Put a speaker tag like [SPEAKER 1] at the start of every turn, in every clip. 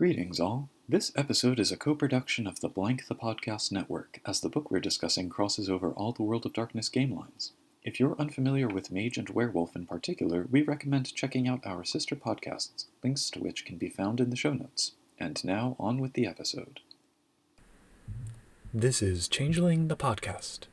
[SPEAKER 1] Greetings all. This episode is a co-production of the Blank the Podcast Network, as the book we're discussing crosses over all the World of Darkness game lines. If you're unfamiliar with Mage and Werewolf in particular, we recommend checking out our sister podcasts, links to which can be found in the show notes. And now, on with the episode.
[SPEAKER 2] This is Changeling the Podcast.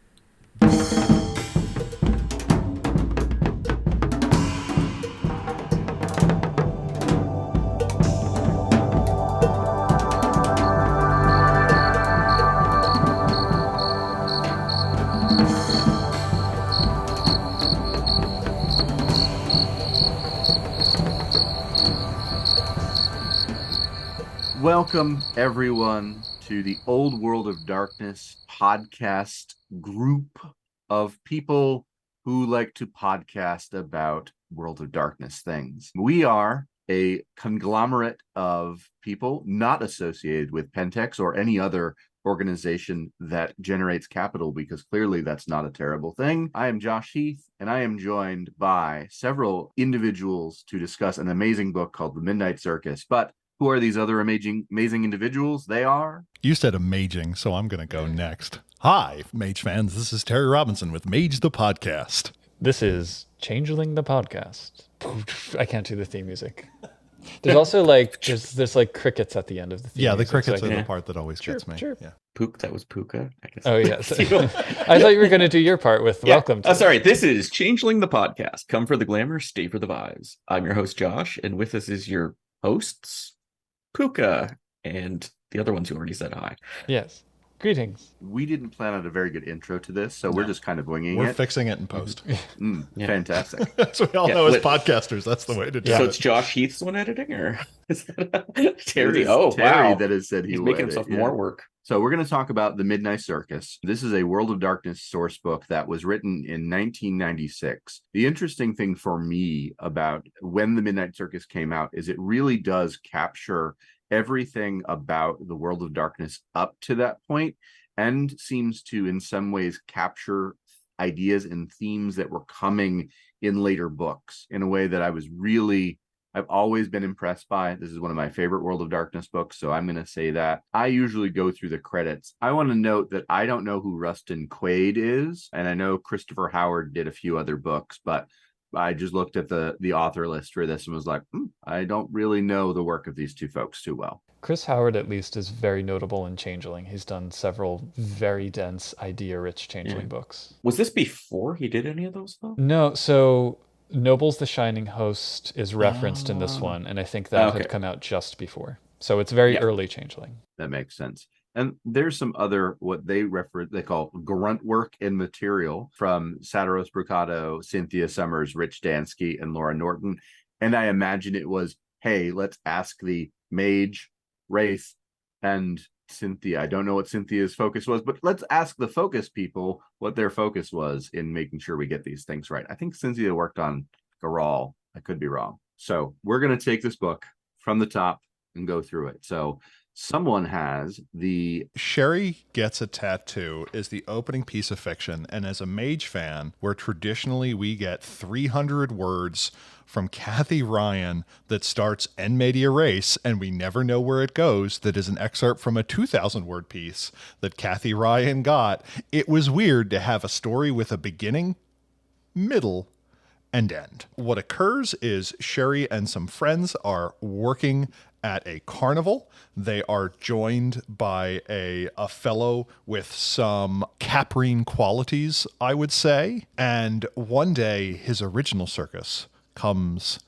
[SPEAKER 3] Welcome, everyone, to the Old World of Darkness podcast group of people who like to podcast about World of Darkness things. We are a conglomerate of people not associated with Pentex or any other organization that generates capital, because clearly that's not a terrible thing. I am Josh Heath, and I am joined by several individuals to discuss an amazing book called The Midnight Circus. But who are these other amazing individuals? They are...
[SPEAKER 4] You said amazing, so I'm going to go next. Hi, Mage fans. This is Terry Robinson with Mage the Podcast.
[SPEAKER 2] This is Changeling the Podcast. I can't do the theme music. There's also there's like crickets at the end of the theme
[SPEAKER 4] music.
[SPEAKER 2] The
[SPEAKER 4] crickets are the part that always gets me.
[SPEAKER 2] Sure.
[SPEAKER 4] Yeah.
[SPEAKER 5] That was Puka, I guess.
[SPEAKER 2] Oh, yeah. I thought you were going to do your part with welcome to...
[SPEAKER 5] sorry, this is Changeling the Podcast. Come for the glamour, stay for the vibes. I'm your host, Josh, and with us is your hosts, Puka, and the other ones who already said hi.
[SPEAKER 2] Yes. Greetings.
[SPEAKER 3] We didn't plan out a very good intro to this, so we're just kind of winging it.
[SPEAKER 4] We're fixing it in post.
[SPEAKER 3] Fantastic.
[SPEAKER 4] That's what we all know as podcasters. That's the way to do it.
[SPEAKER 5] So it's Josh Heath's the one editing, or is that
[SPEAKER 3] Terry?
[SPEAKER 5] Terry
[SPEAKER 3] that has said
[SPEAKER 5] he's making himself more work.
[SPEAKER 3] So we're going to talk about The Midnight Circus. This is a World of Darkness source book that was written in 1996. The interesting thing for me about when The Midnight Circus came out is it really does capture everything about the World of Darkness up to that point, and seems to in some ways capture ideas and themes that were coming in later books in a way that I've always been impressed by. This is one of my favorite World of Darkness books, so I'm going to say that. I usually go through the credits. I want to note that I don't know who Rustin Quaid is, and I know Christopher Howard did a few other books, but I just looked at the author list for this and was like, I don't really know the work of these two folks too well.
[SPEAKER 2] Chris Howard, at least, is very notable in Changeling. He's done several very dense, idea-rich Changeling books.
[SPEAKER 5] Was this before he did any of those, though?
[SPEAKER 2] No, so Noble's The Shining Host is referenced in this one, and I think that had come out just before. So it's very early Changeling.
[SPEAKER 3] That makes sense. And there's some other, what they call grunt work in material from Satiros Brucato, Cynthia Summers, Rich Dansky, and Laura Norton. And I imagine it was, hey, let's ask the Mage, Wraith, and Cynthia. I don't know what Cynthia's focus was, but let's ask the focus people what their focus was in making sure we get these things right. I think Cynthia worked on Carnivàle. I could be wrong. So we're going to take this book from the top and go through it. So someone has the...
[SPEAKER 4] Sherry Gets a Tattoo is the opening piece of fiction, and as a Mage fan, where traditionally we get 300 words from Kathy Ryan that starts en media res, and we never know where it goes, that is an excerpt from a 2,000-word piece that Kathy Ryan got. It was weird to have a story with a beginning, middle, and end. What occurs is Sherry and some friends are working at a carnival. They are joined by a fellow with some caprine qualities, I would say. And one day, his original circus comes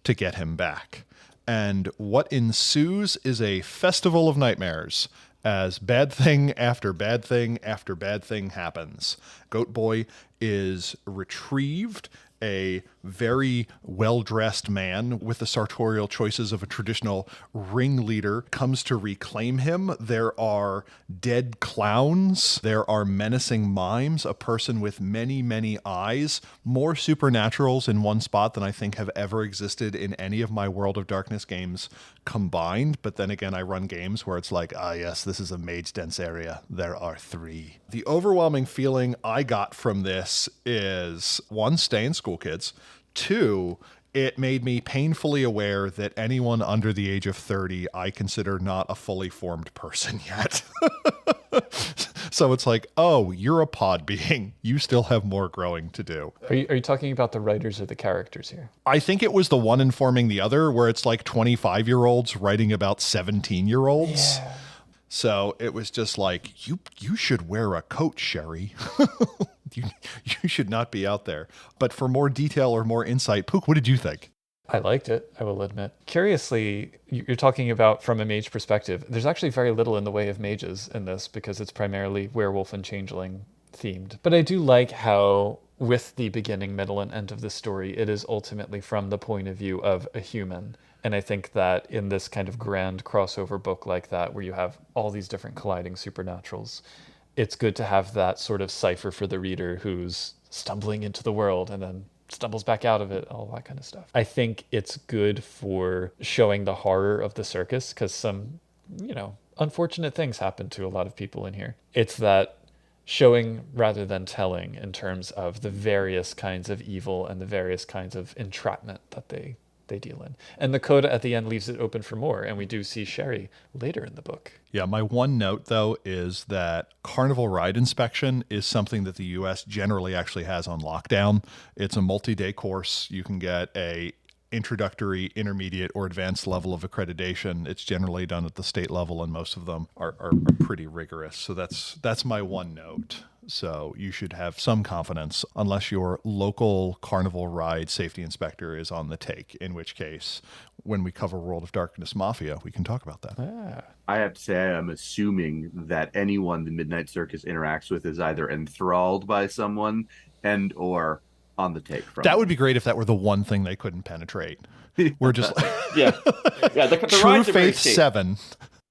[SPEAKER 4] to get him back. And what ensues is a festival of nightmares as bad thing after bad thing after bad thing happens. Goat Boy is retrieved. A very well-dressed man with the sartorial choices of a traditional ringleader comes to reclaim him. There are dead clowns. There are menacing mimes, a person with many, many eyes, more supernaturals in one spot than I think have ever existed in any of my World of Darkness games combined. But then again, I run games where it's like, yes, this is a mage-dense area. There are 3. The overwhelming feeling I got from this is, 1, stay in school, kids. 2, it made me painfully aware that anyone under the age of 30, I consider not a fully formed person yet. So it's like, oh, you're a pod being. You still have more growing to do.
[SPEAKER 2] Are you talking about the writers or the characters here?
[SPEAKER 4] I think it was the one informing the other, where it's like 25-year-olds writing about 17-year-olds.
[SPEAKER 2] Yeah.
[SPEAKER 4] So it was just like, you should wear a coat, Sherry. You should not be out there. But for more detail or more insight, Pook, what did you think?
[SPEAKER 2] I liked it, I will admit. Curiously, you're talking about from a mage perspective. There's actually very little in the way of mages in this because it's primarily werewolf and changeling themed. But I do like how with the beginning, middle, and end of the story, it is ultimately from the point of view of a human. And I think that in this kind of grand crossover book like that, where you have all these different colliding supernaturals, it's good to have that sort of cipher for the reader who's stumbling into the world and then stumbles back out of it, all that kind of stuff. I think it's good for showing the horror of the circus because some, unfortunate things happen to a lot of people in here. It's that showing rather than telling in terms of the various kinds of evil and the various kinds of entrapment that they deal in. And the coda at the end leaves it open for more, and we do see Sherry later in the book.
[SPEAKER 4] Yeah, my one note, though, is that Carnivàle ride inspection is something that the U.S. generally actually has on lockdown. It's a multi-day course. You can get a introductory, intermediate, or advanced level of accreditation. It's generally done at the state level, and most of them are pretty rigorous. So that's my one note. So you should have some confidence unless your local Carnivàle ride safety inspector is on the take, in which case, when we cover World of Darkness Mafia, we can talk about that.
[SPEAKER 3] I have to say, I'm assuming that anyone the Midnight Circus interacts with is either enthralled by someone and or on the take from
[SPEAKER 4] that would be great if that were the one thing they couldn't penetrate. We're just
[SPEAKER 5] yeah. The
[SPEAKER 4] True
[SPEAKER 5] rides are very
[SPEAKER 4] Faith
[SPEAKER 5] safe.
[SPEAKER 4] 7.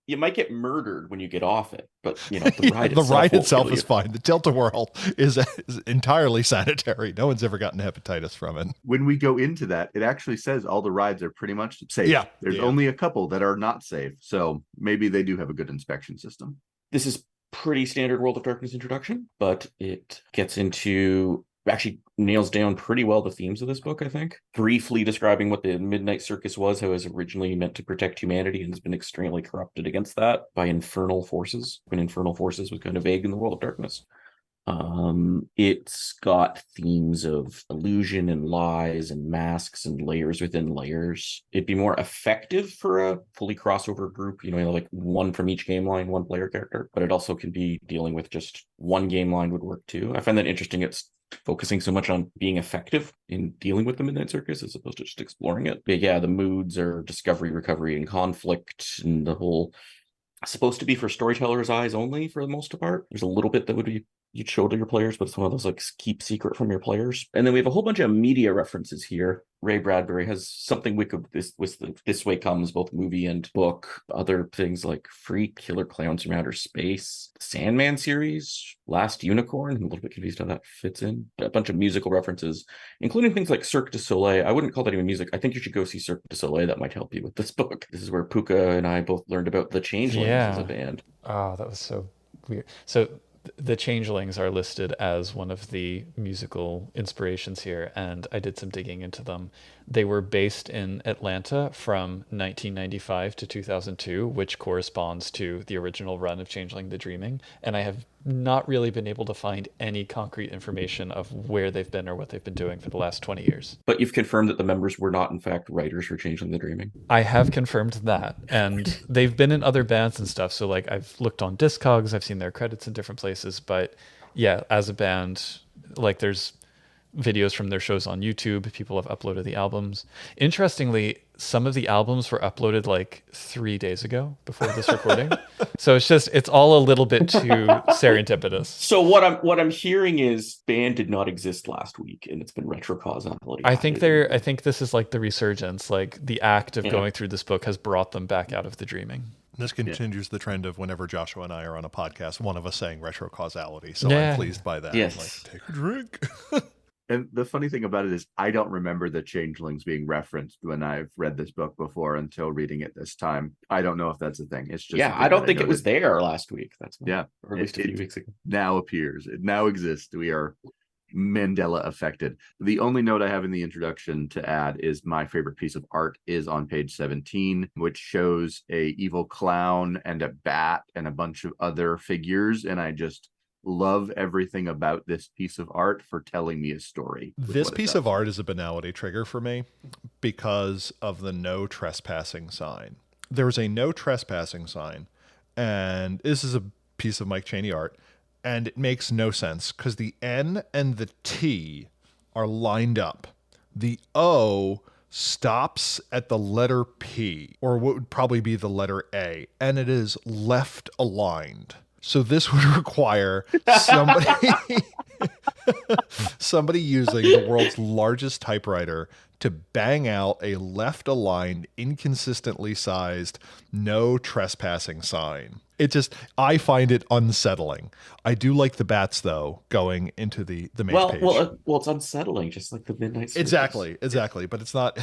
[SPEAKER 5] You might get murdered when you get off it, but the ride
[SPEAKER 4] the
[SPEAKER 5] itself
[SPEAKER 4] ride
[SPEAKER 5] won't
[SPEAKER 4] itself
[SPEAKER 5] kill
[SPEAKER 4] is
[SPEAKER 5] you.
[SPEAKER 4] fine. The tilt-a-whirl is entirely sanitary. No one's ever gotten hepatitis from it.
[SPEAKER 3] When we go into that, it actually says all the rides are pretty much safe.
[SPEAKER 4] Yeah.
[SPEAKER 3] There's only a couple that are not safe. So maybe they do have a good inspection system.
[SPEAKER 5] This is pretty standard World of Darkness introduction, but it gets into, actually nails down pretty well the themes of this book, I think. Briefly describing what the Midnight Circus was, how it was originally meant to protect humanity and has been extremely corrupted against that by infernal forces, when infernal forces was kind of vague in the World of Darkness. It's got themes of illusion and lies and masks and layers within layers. It'd be more effective for a fully crossover group, like one from each game line, one player character, but it also can be dealing with just one game line would work too. I find that interesting. It's focusing so much on being effective in dealing with the Midnight Circus as opposed to just exploring it. But yeah, the moods are discovery, recovery, and conflict, and the whole supposed to be for storytellers' eyes only for the most part. There's a little bit that would be you'd show to your players, but it's one of those like keep secret from your players. And then we have a whole bunch of media references here. Ray Bradbury has something wicked. This Way Comes, both movie and book. Other things like Freak, Killer Clowns from Outer Space, Sandman series, Last Unicorn. I'm a little bit confused how that fits in. A bunch of musical references, including things like Cirque du Soleil. I wouldn't call that even music. I think you should go see Cirque du Soleil. That might help you with this book. This is where Puka and I both learned about the Changelings as a band.
[SPEAKER 2] Oh, that was so weird. So the Changelings are listed as one of the musical inspirations here, and I did some digging into them. They were based in Atlanta from 1995 to 2002, which corresponds to the original run of Changeling the Dreaming, and I have not really been able to find any concrete information of where they've been or what they've been doing for the last 20 years.
[SPEAKER 5] But you've confirmed that the members were not, in fact, writers for Changeling the Dreaming?
[SPEAKER 2] I have confirmed that, and they've been in other bands and stuff, so like I've looked on Discogs, I've seen their credits in different places, but yeah, as a band, like there's videos from their shows on YouTube. People have uploaded the albums. Interestingly, some of the albums were uploaded like 3 days ago before this recording. So it's all a little bit too serendipitous.
[SPEAKER 5] So what I'm hearing is band did not exist last week and it's been retrocausality.
[SPEAKER 2] I think this is like the resurgence, like the act of going through this book has brought them back out of the dreaming.
[SPEAKER 4] This continues the trend of whenever Joshua and I are on a podcast, one of us saying retrocausality. So I'm pleased by that.
[SPEAKER 5] Yes.
[SPEAKER 4] Like, take a drink.
[SPEAKER 3] And the funny thing about it is I don't remember the Changelings being referenced when I've read this book before until reading it this time. I don't know if that's a thing. It's just
[SPEAKER 5] I don't think it was there last week. That's
[SPEAKER 3] or
[SPEAKER 5] at least a few weeks ago.
[SPEAKER 3] Now appears. It now exists. We are Mandela affected. The only note I have in the introduction to add is my favorite piece of art is on page 17, which shows a evil clown and a bat and a bunch of other figures. And I just love everything about this piece of art for telling me a story.
[SPEAKER 4] This piece of art is a banality trigger for me because of the no trespassing sign. There's a no trespassing sign, and this is a piece of Mike Chaney art, and it makes no sense because the N and the T are lined up. The O stops at the letter P, or what would probably be the letter A, and it is left aligned. So this would require somebody using the world's largest typewriter to bang out a left-aligned, inconsistently sized, no trespassing sign. I find it unsettling. I do like the bats, though, going into the Mage page.
[SPEAKER 5] Well, it's unsettling, just like the Midnight Circus.
[SPEAKER 4] Exactly, but it's not.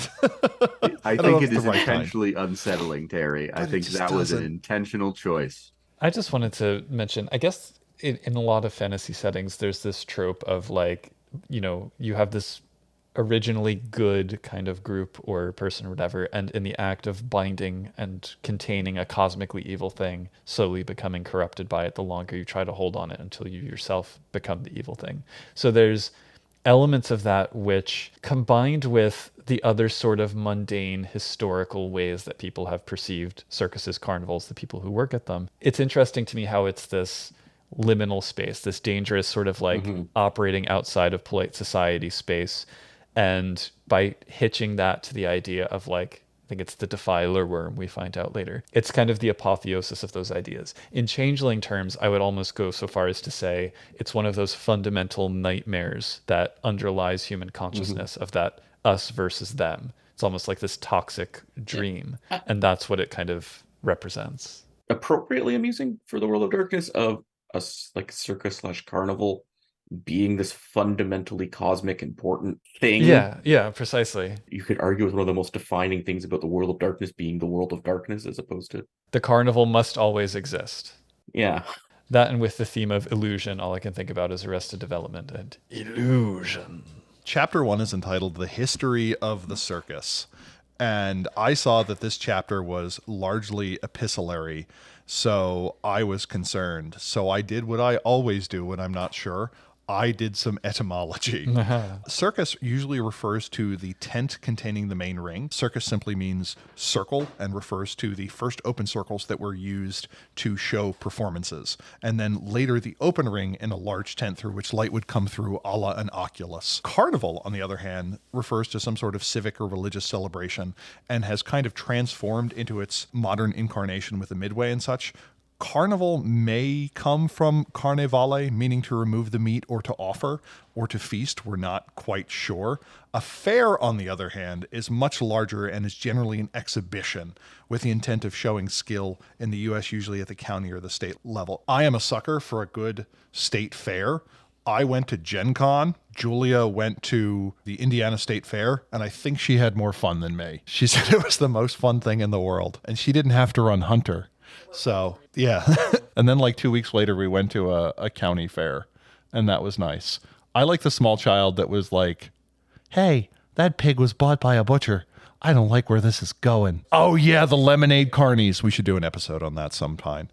[SPEAKER 3] I think it is intentionally unsettling, Terry. I think that was an intentional choice.
[SPEAKER 2] I just wanted to mention, I guess in a lot of fantasy settings, there's this trope of like, you have this originally good kind of group or person or whatever, and in the act of binding and containing a cosmically evil thing, slowly becoming corrupted by it the longer you try to hold on it until you yourself become the evil thing. So there's elements of that which, combined with the other sort of mundane historical ways that people have perceived circuses, carnivals, the people who work at them, it's interesting to me how it's this liminal space, this dangerous sort of like operating outside of polite society space. And by hitching that to the idea of like, I think it's the defiler worm we find out later, it's kind of the apotheosis of those ideas. In Changeling terms, I would almost go so far as to say it's one of those fundamental nightmares that underlies human consciousness of that us versus them. It's almost like this toxic dream. And that's what it kind of represents.
[SPEAKER 5] Appropriately amusing for the world of darkness of us, like circus / carnival being this fundamentally cosmic important thing.
[SPEAKER 2] Yeah, precisely.
[SPEAKER 5] You could argue with one of the most defining things about the world of darkness being the world of darkness as opposed to
[SPEAKER 2] the carnival must always exist.
[SPEAKER 5] Yeah.
[SPEAKER 2] That, and with the theme of illusion, all I can think about is Arrested Development and illusion.
[SPEAKER 4] Chapter 1 is entitled The History of the Circus. And I saw that this chapter was largely epistolary, so I was concerned. So I did what I always do when I'm not sure. I did some etymology. Circus usually refers to the tent containing the main ring. Circus simply means circle and refers to the first open circles that were used to show performances. And then later the open ring in a large tent through which light would come through, a la an oculus. Carnival, on the other hand, refers to some sort of civic or religious celebration and has kind of transformed into its modern incarnation with the Midway and such. Carnival may come from Carnivàle, meaning to remove the meat or to offer or to feast. We're not quite sure. A fair, on the other hand, is much larger and is generally an exhibition with the intent of showing skill in the U.S., usually at the county or the state level. I am a sucker for a good state fair. I went to Gen Con. Julia went to the Indiana State Fair, and I think she had more fun than me. She said it was the most fun thing in the world, and she didn't have to run Hunter. So, yeah. And then like 2 weeks later, we went to a county fair, and that was nice. I like the small child that was like, hey, that pig was bought by a butcher. I don't like where this is going. Oh, yeah, the lemonade carnies. We should do an episode on that sometime.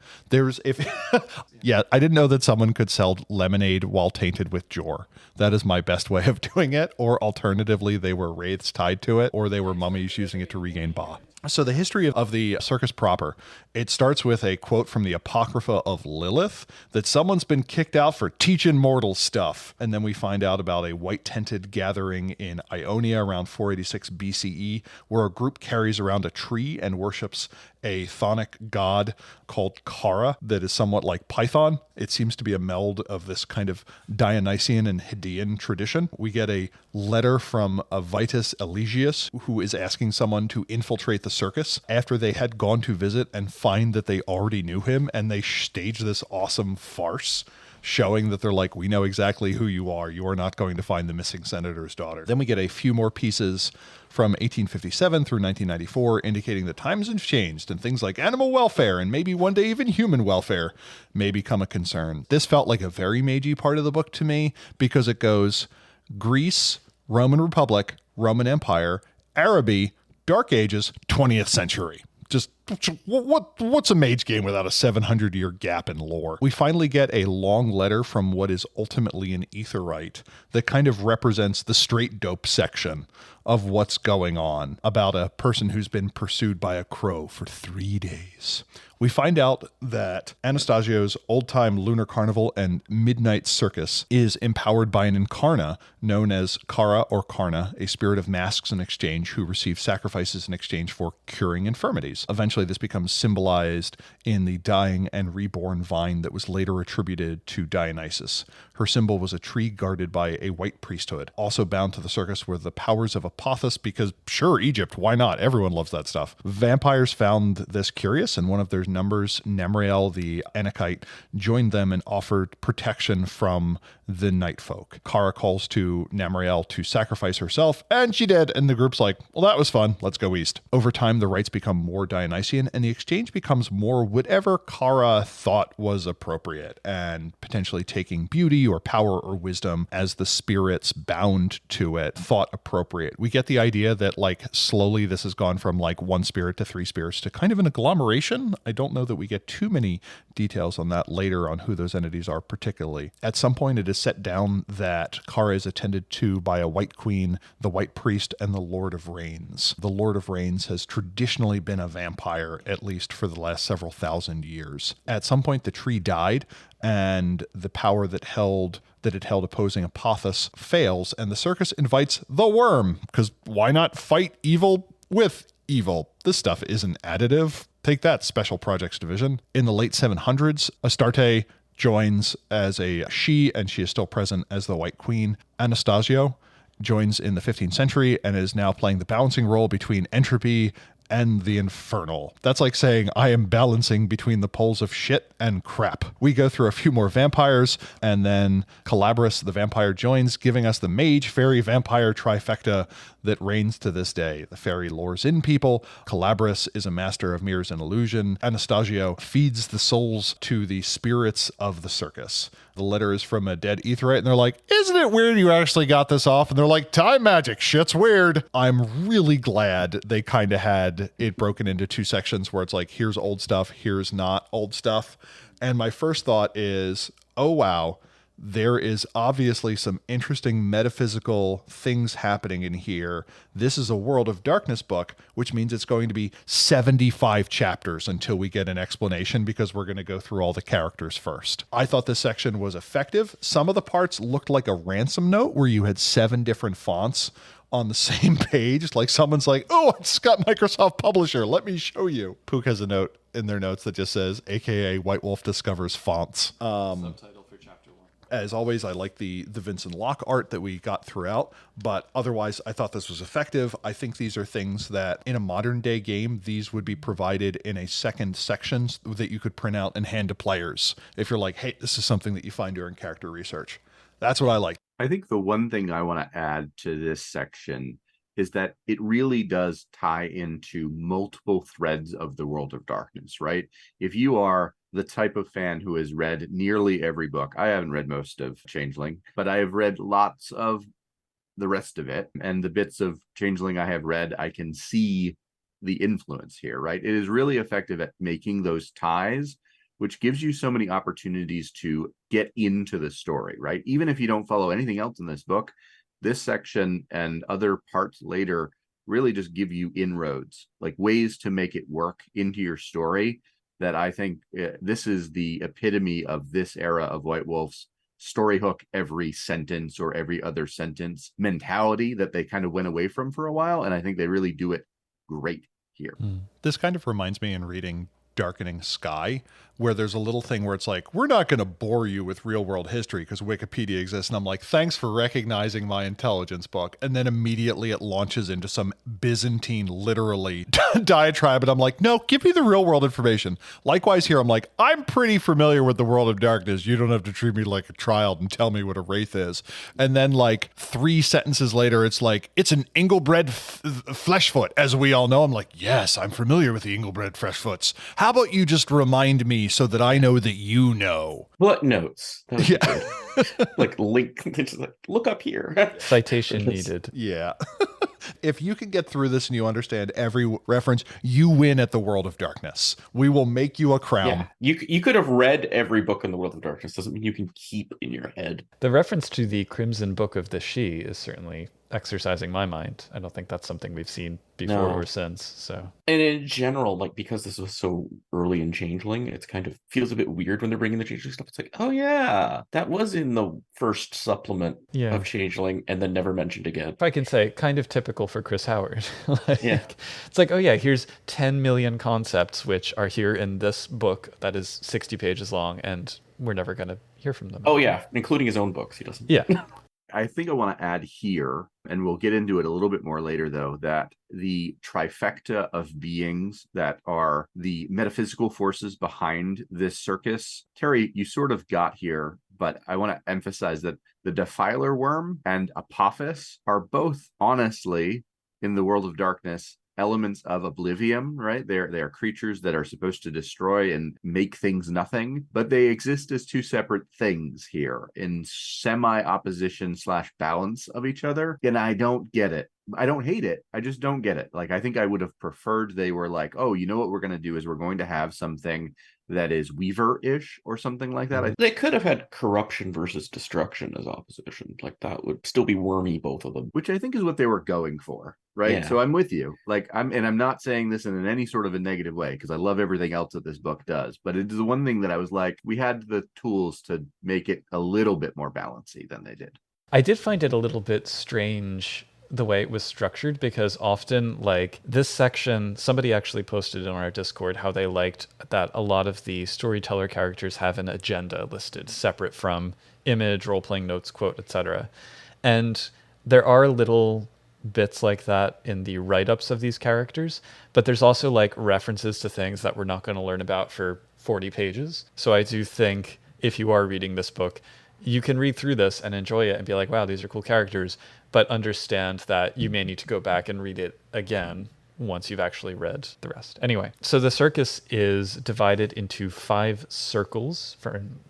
[SPEAKER 4] Yeah, I didn't know that someone could sell lemonade while tainted with jor. That is my best way of doing it. Or alternatively, they were wraiths tied to it, or they were mummies using it to regain ba. So the history of the circus proper, it starts with a quote from the Apocrypha of Lilith that someone's been kicked out for teaching mortal stuff. And then we find out about a white-tented gathering in Ionia around 486 BCE, where a group carries around a tree and worships a chthonic god called Kara that is somewhat like Python. It seems to be a meld of this kind of Dionysian and Hadean tradition. We get a letter from Vitus Eligius, who is asking someone to infiltrate the circus after they had gone to visit and find that they already knew him, and they stage this awesome farce showing that they're like, we know exactly who you are. You are not going to find the missing senator's daughter. Then we get a few more pieces from 1857 through 1994 indicating that times have changed and things like animal welfare and maybe one day even human welfare may become a concern. This felt like a very Meiji part of the book to me because it goes Greece, Roman Republic, Roman Empire, Araby, Dark Ages, 20th century. Just what's a Mage game without a 700-year gap in lore? We finally get a long letter from what is ultimately an Aetheryte that kind of represents the straight dope section of what's going on about a person who's been pursued by a crow for 3 days. We find out that Anastasio's old-time lunar carnival and Midnight Circus is empowered by an incarna known as Kara or Karna, a spirit of masks in exchange who receives sacrifices in exchange for curing infirmities. Eventually, this becomes symbolized in the dying and reborn vine that was later attributed to Dionysus. Her symbol was a tree guarded by a white priesthood. Also bound to the circus were the powers of Apophis because, sure, Egypt, why not? Everyone loves that stuff. Vampires found this curious, and one of their numbers, Namriel the Anakite, joined them and offered protection from the night folk. Kara calls to Namriel to sacrifice herself, and she did, and the group's like, well, that was fun, let's go east. Over time, the rites become more Dionysian, and the exchange becomes more whatever Kara thought was appropriate, and potentially taking beauty or power or wisdom as the spirits bound to it thought appropriate. We get the idea that, like, slowly this has gone from, like, one spirit to three spirits to kind of an agglomeration. I don't know that we get too many details on that later on who those entities are particularly. At some point, it is set down that Kara is attended to by a white queen, the white priest, and the Lord of Rains. The Lord of Rains has traditionally been a vampire, at least for the last several thousand years. At some point, the tree died, and the power that it held opposing Apophis fails, and the circus invites the worm, because why not fight evil with evil? This stuff isn't additive. Take that, Special Projects Division. In the late 700s, Astarte joins as a she, and she is still present as the White Queen. Anastasio joins in the 15th century and is now playing the balancing role between entropy and the infernal. That's like saying I am balancing between the poles of shit and crap. We go through a few more vampires, and then Calabras, the vampire, joins, giving us the mage, fairy, vampire trifecta that reigns to this day. The fairy lures in people. Calabras is a master of mirrors and illusion. Anastasio feeds the souls to the spirits of the circus. The letter is from a dead Aetheryte, and they're like, isn't it weird you actually got this off? And they're like, time magic, shit's weird. I'm really glad they kind of had it broken into two sections where it's like, here's old stuff, here's not old stuff. And my first thought is, oh wow, there is obviously some interesting metaphysical things happening in here. This is a World of Darkness book, which means it's going to be 75 chapters until we get an explanation, because we're going to go through all the characters first. I thought this section was effective. Some of the parts looked like a ransom note where you had 7 different fonts on the same page. Like someone's like, oh, I just got Microsoft Publisher, let me show you. Pook has a note in their notes that just says, AKA White Wolf discovers fonts.
[SPEAKER 2] Subtitle for chapter 1.
[SPEAKER 4] As always, I like the Vincent Locke art that we got throughout, but otherwise I thought this was effective. I think these are things that in a modern day game, these would be provided in a second section that you could print out and hand to players if you're like, hey, this is something that you find during character research. That's what I like.
[SPEAKER 3] I think the one thing I want to add to this section is that it really does tie into multiple threads of the World of Darkness, right? If you are the type of fan who has read nearly every book, I haven't read most of Changeling, but I have read lots of the rest of it. And the bits of Changeling I have read, I can see the influence here, right? It is really effective at making those ties, which gives you so many opportunities to get into the story, right? Even if you don't follow anything else in this book, this section and other parts later really just give you inroads, like ways to make it work into your story, that I think this is the epitome of this era of White Wolf's story hook every sentence or every other sentence mentality that they kind of went away from for a while. And I think they really do it great here.
[SPEAKER 4] This kind of reminds me in reading Darkening Sky, where there's a little thing where it's like, we're not going to bore you with real world history because Wikipedia exists. And I'm like, thanks for recognizing my intelligence, book. And then immediately it launches into some Byzantine, literally, diatribe. And I'm like, no, give me the real world information. Likewise here, I'm like, I'm pretty familiar with the world of darkness. You don't have to treat me like a child and tell me what a wraith is. And then like 3 sentences later, it's like, it's an Inglebred fleshfoot, as we all know. I'm like, yes, I'm familiar with the Inglebred fleshfoots. How about you just remind me so that I know that you know?
[SPEAKER 5] Footnotes.
[SPEAKER 4] Yeah.
[SPEAKER 5] Like link. Just like, look up here.
[SPEAKER 2] Citation needed.
[SPEAKER 4] Yeah. If you can get through this and you understand every reference, you win at the World of Darkness. We will make you a crown.
[SPEAKER 5] Yeah, you could have read every book in the World of Darkness. Doesn't mean you can keep in your head.
[SPEAKER 2] The reference to the Crimson Book of the Sidhe is certainly exercising my mind. I don't think that's something we've seen before or since. So,
[SPEAKER 5] and in general, like because this was so early in Changeling, it's kind of feels a bit weird when they're bringing the Changeling stuff. It's like, oh yeah, that was in the first supplement of Changeling, and then never mentioned again.
[SPEAKER 2] If I can say, kind of typical for Chris Howard. It's like, oh yeah, here's 10 million concepts which are here in this book that is 60 pages long, and we're never going to hear from them.
[SPEAKER 5] Oh yeah, including his own books. He doesn't.
[SPEAKER 2] Yeah.
[SPEAKER 3] I think I want to add here, and we'll get into it a little bit more later, though, that the trifecta of beings that are the metaphysical forces behind this circus, Terry, you sort of got here, but I want to emphasize that the Defiler Worm and Apophis are both, honestly, in the World of Darkness, elements of oblivion, right? They are creatures that are supposed to destroy and make things nothing, but they exist as 2 separate things here in semi-opposition / balance of each other. And I don't get it. I don't hate it. I just don't get it. Like, I think I would have preferred they were like, oh, you know what we're going to do is we're going to have something that is Weaver-ish or something like that.
[SPEAKER 5] They could have had corruption versus destruction as opposition. Like, that would still be wormy, both of them.
[SPEAKER 3] Which I think is what they were going for, right?
[SPEAKER 5] Yeah.
[SPEAKER 3] So I'm with you. Like, I'm not saying this in any sort of a negative way, because I love everything else that this book does. But it is the one thing that I was like, we had the tools to make it a little bit more balancy than they did.
[SPEAKER 2] I did find it a little bit strange the way it was structured, because often, like, this section, somebody actually posted in our Discord how they liked that a lot of the storyteller characters have an agenda listed separate from image, role-playing notes, quote, etc. And there are little bits like that in the write-ups of these characters, but there's also like references to things that we're not going to learn about for 40 pages. So I do think if you are reading this book, you can read through this and enjoy it and be like, wow, these are cool characters, but understand that you may need to go back and read it again once you've actually read the rest. Anyway, so the circus is divided into 5 circles,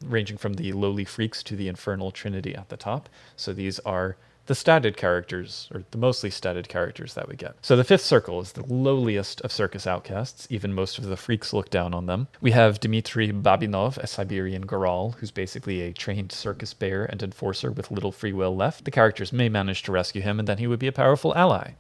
[SPEAKER 2] ranging from the lowly freaks to the infernal trinity at the top. So these are the statted characters, or the mostly statted characters that we get. So the 5th circle is the lowliest of circus outcasts. Even most of the freaks look down on them. We have Dmitry Babinov, a Siberian Goral, who's basically a trained circus bear and enforcer with little free will left. The characters may manage to rescue him, and then he would be a powerful ally.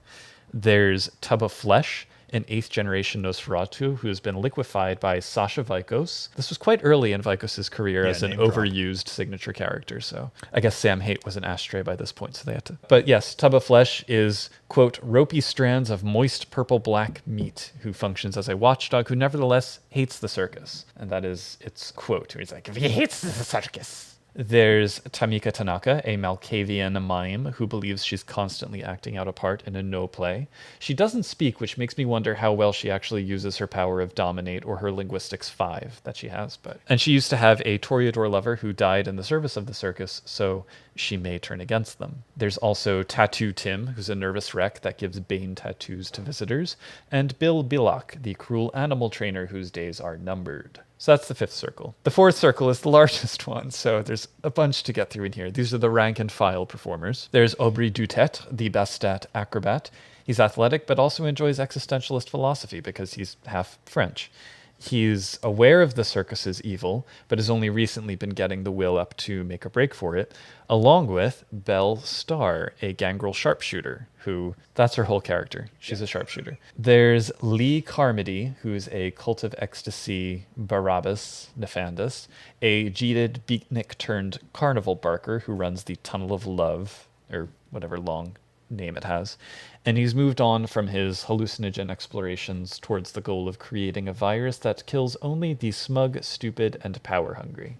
[SPEAKER 2] There's Tub of Flesh, an 8th generation Nosferatu who has been liquefied by Sasha Vikos. This was quite early in Vikos' career as an overused signature character, so I guess Sam Haight was an ashtray by this point, so they had to. But yes, Tub of Flesh is, quote, ropey strands of moist purple-black meat who functions as a watchdog who nevertheless hates the circus. And that is its quote. He's like, he hates the circus. There's Tamika Tanaka, a Malkavian mime who believes she's constantly acting out a part in a no play. She doesn't speak, which makes me wonder how well she actually uses her power of dominate or her linguistics 5 that she has. And she used to have a Toreador lover who died in the service of the circus, so she may turn against them. There's also Tattoo Tim, who's a nervous wreck that gives Bane tattoos to visitors, and Bill Billock, the cruel animal trainer whose days are numbered. So that's the 5th circle. The 4th circle is the largest one, so there's a bunch to get through in here. These are the rank and file performers. There's Aubry Dutet, the Bastet acrobat. He's athletic, but also enjoys existentialist philosophy because he's half French. He's aware of the circus's evil, but has only recently been getting the will up to make a break for it, along with Belle Starr, a gangrel sharpshooter, who, that's her whole character. She's a sharpshooter. There's Lee Carmody, who's a Cult of Ecstasy Barabbas Nefandus, a jaded beatnik turned carnival barker who runs the Tunnel of Love, or whatever long name it has. And he's moved on from his hallucinogen explorations towards the goal of creating a virus that kills only the smug, stupid, and power-hungry,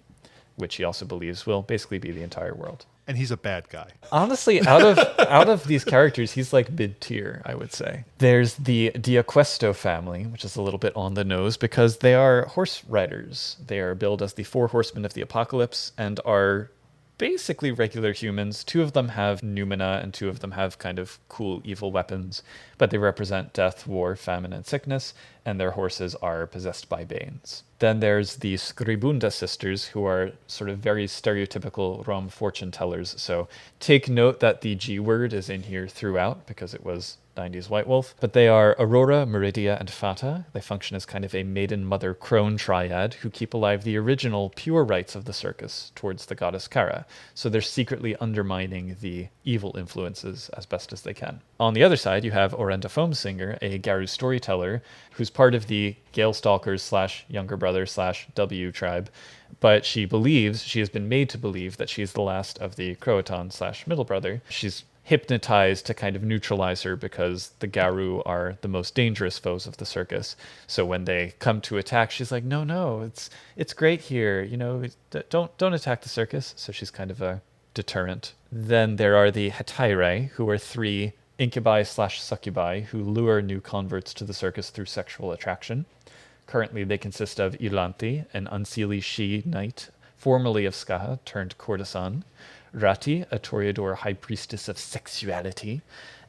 [SPEAKER 2] which he also believes will basically be the entire world.
[SPEAKER 4] And he's a bad guy.
[SPEAKER 2] Honestly, out of these characters, he's like mid-tier, I would say. There's the Diaquesto family, which is a little bit on the nose because they are horse riders. They are billed as the 4 horsemen of the apocalypse and are basically regular humans. 2 of them have noumena and 2 of them have kind of cool evil weapons, but they represent death, war, famine, and sickness, and their horses are possessed by banes. Then there's the Scribunda sisters, who are sort of very stereotypical Rom fortune tellers. So take note that the G word is in here throughout because it was 90s White Wolf. But they are Aurora, Meridia, and Fata. They function as kind of a maiden mother crone triad who keep alive the original pure rites of the circus towards the goddess Kara. So they're secretly undermining the evil influences as best as they can. On the other side, you have Orenda Foamsinger, a Garu storyteller, who's part of the Gale Stalkers / younger brother / W tribe, but she has been made to believe that she's the last of the Croatan / middle brother. She's hypnotized to kind of neutralize her because the Garu are the most dangerous foes of the circus. So when they come to attack, she's like, no, it's great here. Don't attack the circus. So she's kind of a deterrent. Then there are the Hetairae, who are 3 incubi / succubi who lure new converts to the circus through sexual attraction. Currently, they consist of Ilanti, an unseelie she-knight, formerly of Skaha, turned courtesan, Rati, a Toreador high priestess of sexuality,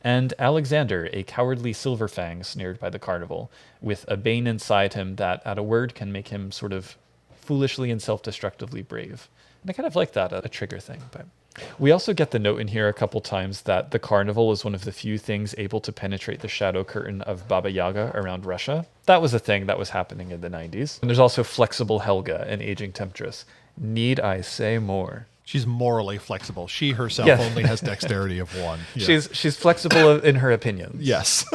[SPEAKER 2] and Alexander, a cowardly Silverfang snared by the Carnivàle, with a bane inside him that, at a word, can make him sort of foolishly and self-destructively brave. And I kind of like that, a trigger thing, but... We also get the note in here a couple times that the Carnivàle is one of the few things able to penetrate the shadow curtain of Baba Yaga around Russia. That was a thing that was happening in the 90s. And there's also Flexible Helga, an aging temptress. Need I say more?
[SPEAKER 4] She's morally flexible. She herself only has dexterity of 1. Yeah.
[SPEAKER 2] She's flexible in her opinions.
[SPEAKER 4] Yes.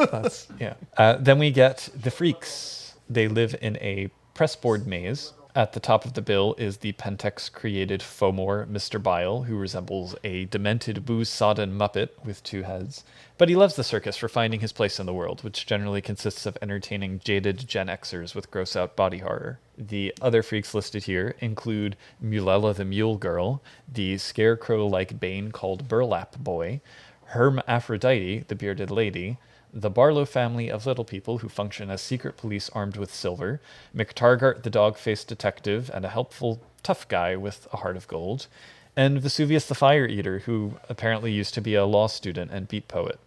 [SPEAKER 2] Then we get the Freaks. They live in a pressboard maze. At the top of the bill is the Pentex-created Fomor, Mr. Bile, who resembles a demented booze-sodden Muppet with 2 heads. But he loves the circus for finding his place in the world, which generally consists of entertaining jaded Gen Xers with gross-out body horror. The other freaks listed here include Mulella the Mule Girl, the scarecrow-like Bane called Burlap Boy, Herm Aphrodite, the Bearded Lady, the Barlow family of little people who function as secret police armed with silver, McTargart the dog-faced detective and a helpful tough guy with a heart of gold, and Vesuvius the Fire Eater, who apparently used to be a law student and beat poet.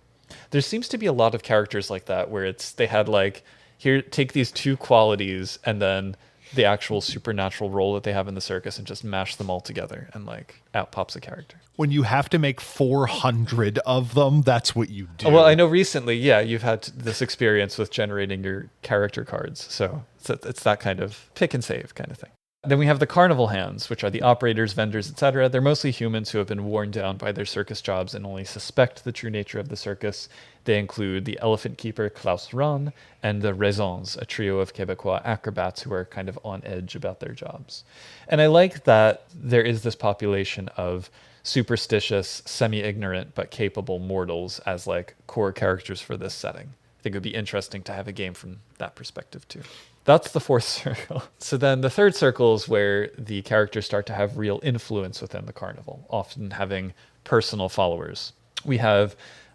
[SPEAKER 2] There seems to be a lot of characters like that where they had like, here, take these 2 qualities and then the actual supernatural role that they have in the circus and just mash them all together and like out pops a character.
[SPEAKER 4] When you have to make 400 of them, that's what you do.
[SPEAKER 2] Well, I know recently, you've had this experience with generating your character cards. So it's that kind of pick and save kind of thing. Then we have the Carnivàle hands, which are the operators, vendors, etc. They're mostly humans who have been worn down by their circus jobs and only suspect the true nature of the circus. They include the elephant keeper Klaus Rahn and the Raisons, a trio of Quebecois acrobats who are kind of on edge about their jobs. And I like that there is this population of superstitious, semi-ignorant, but capable mortals as like core characters for this setting. I think it would be interesting to have a game from that perspective too. That's the 4th circle. So then the 3rd circle is where the characters start to have real influence within the Carnivàle, often having personal followers. We have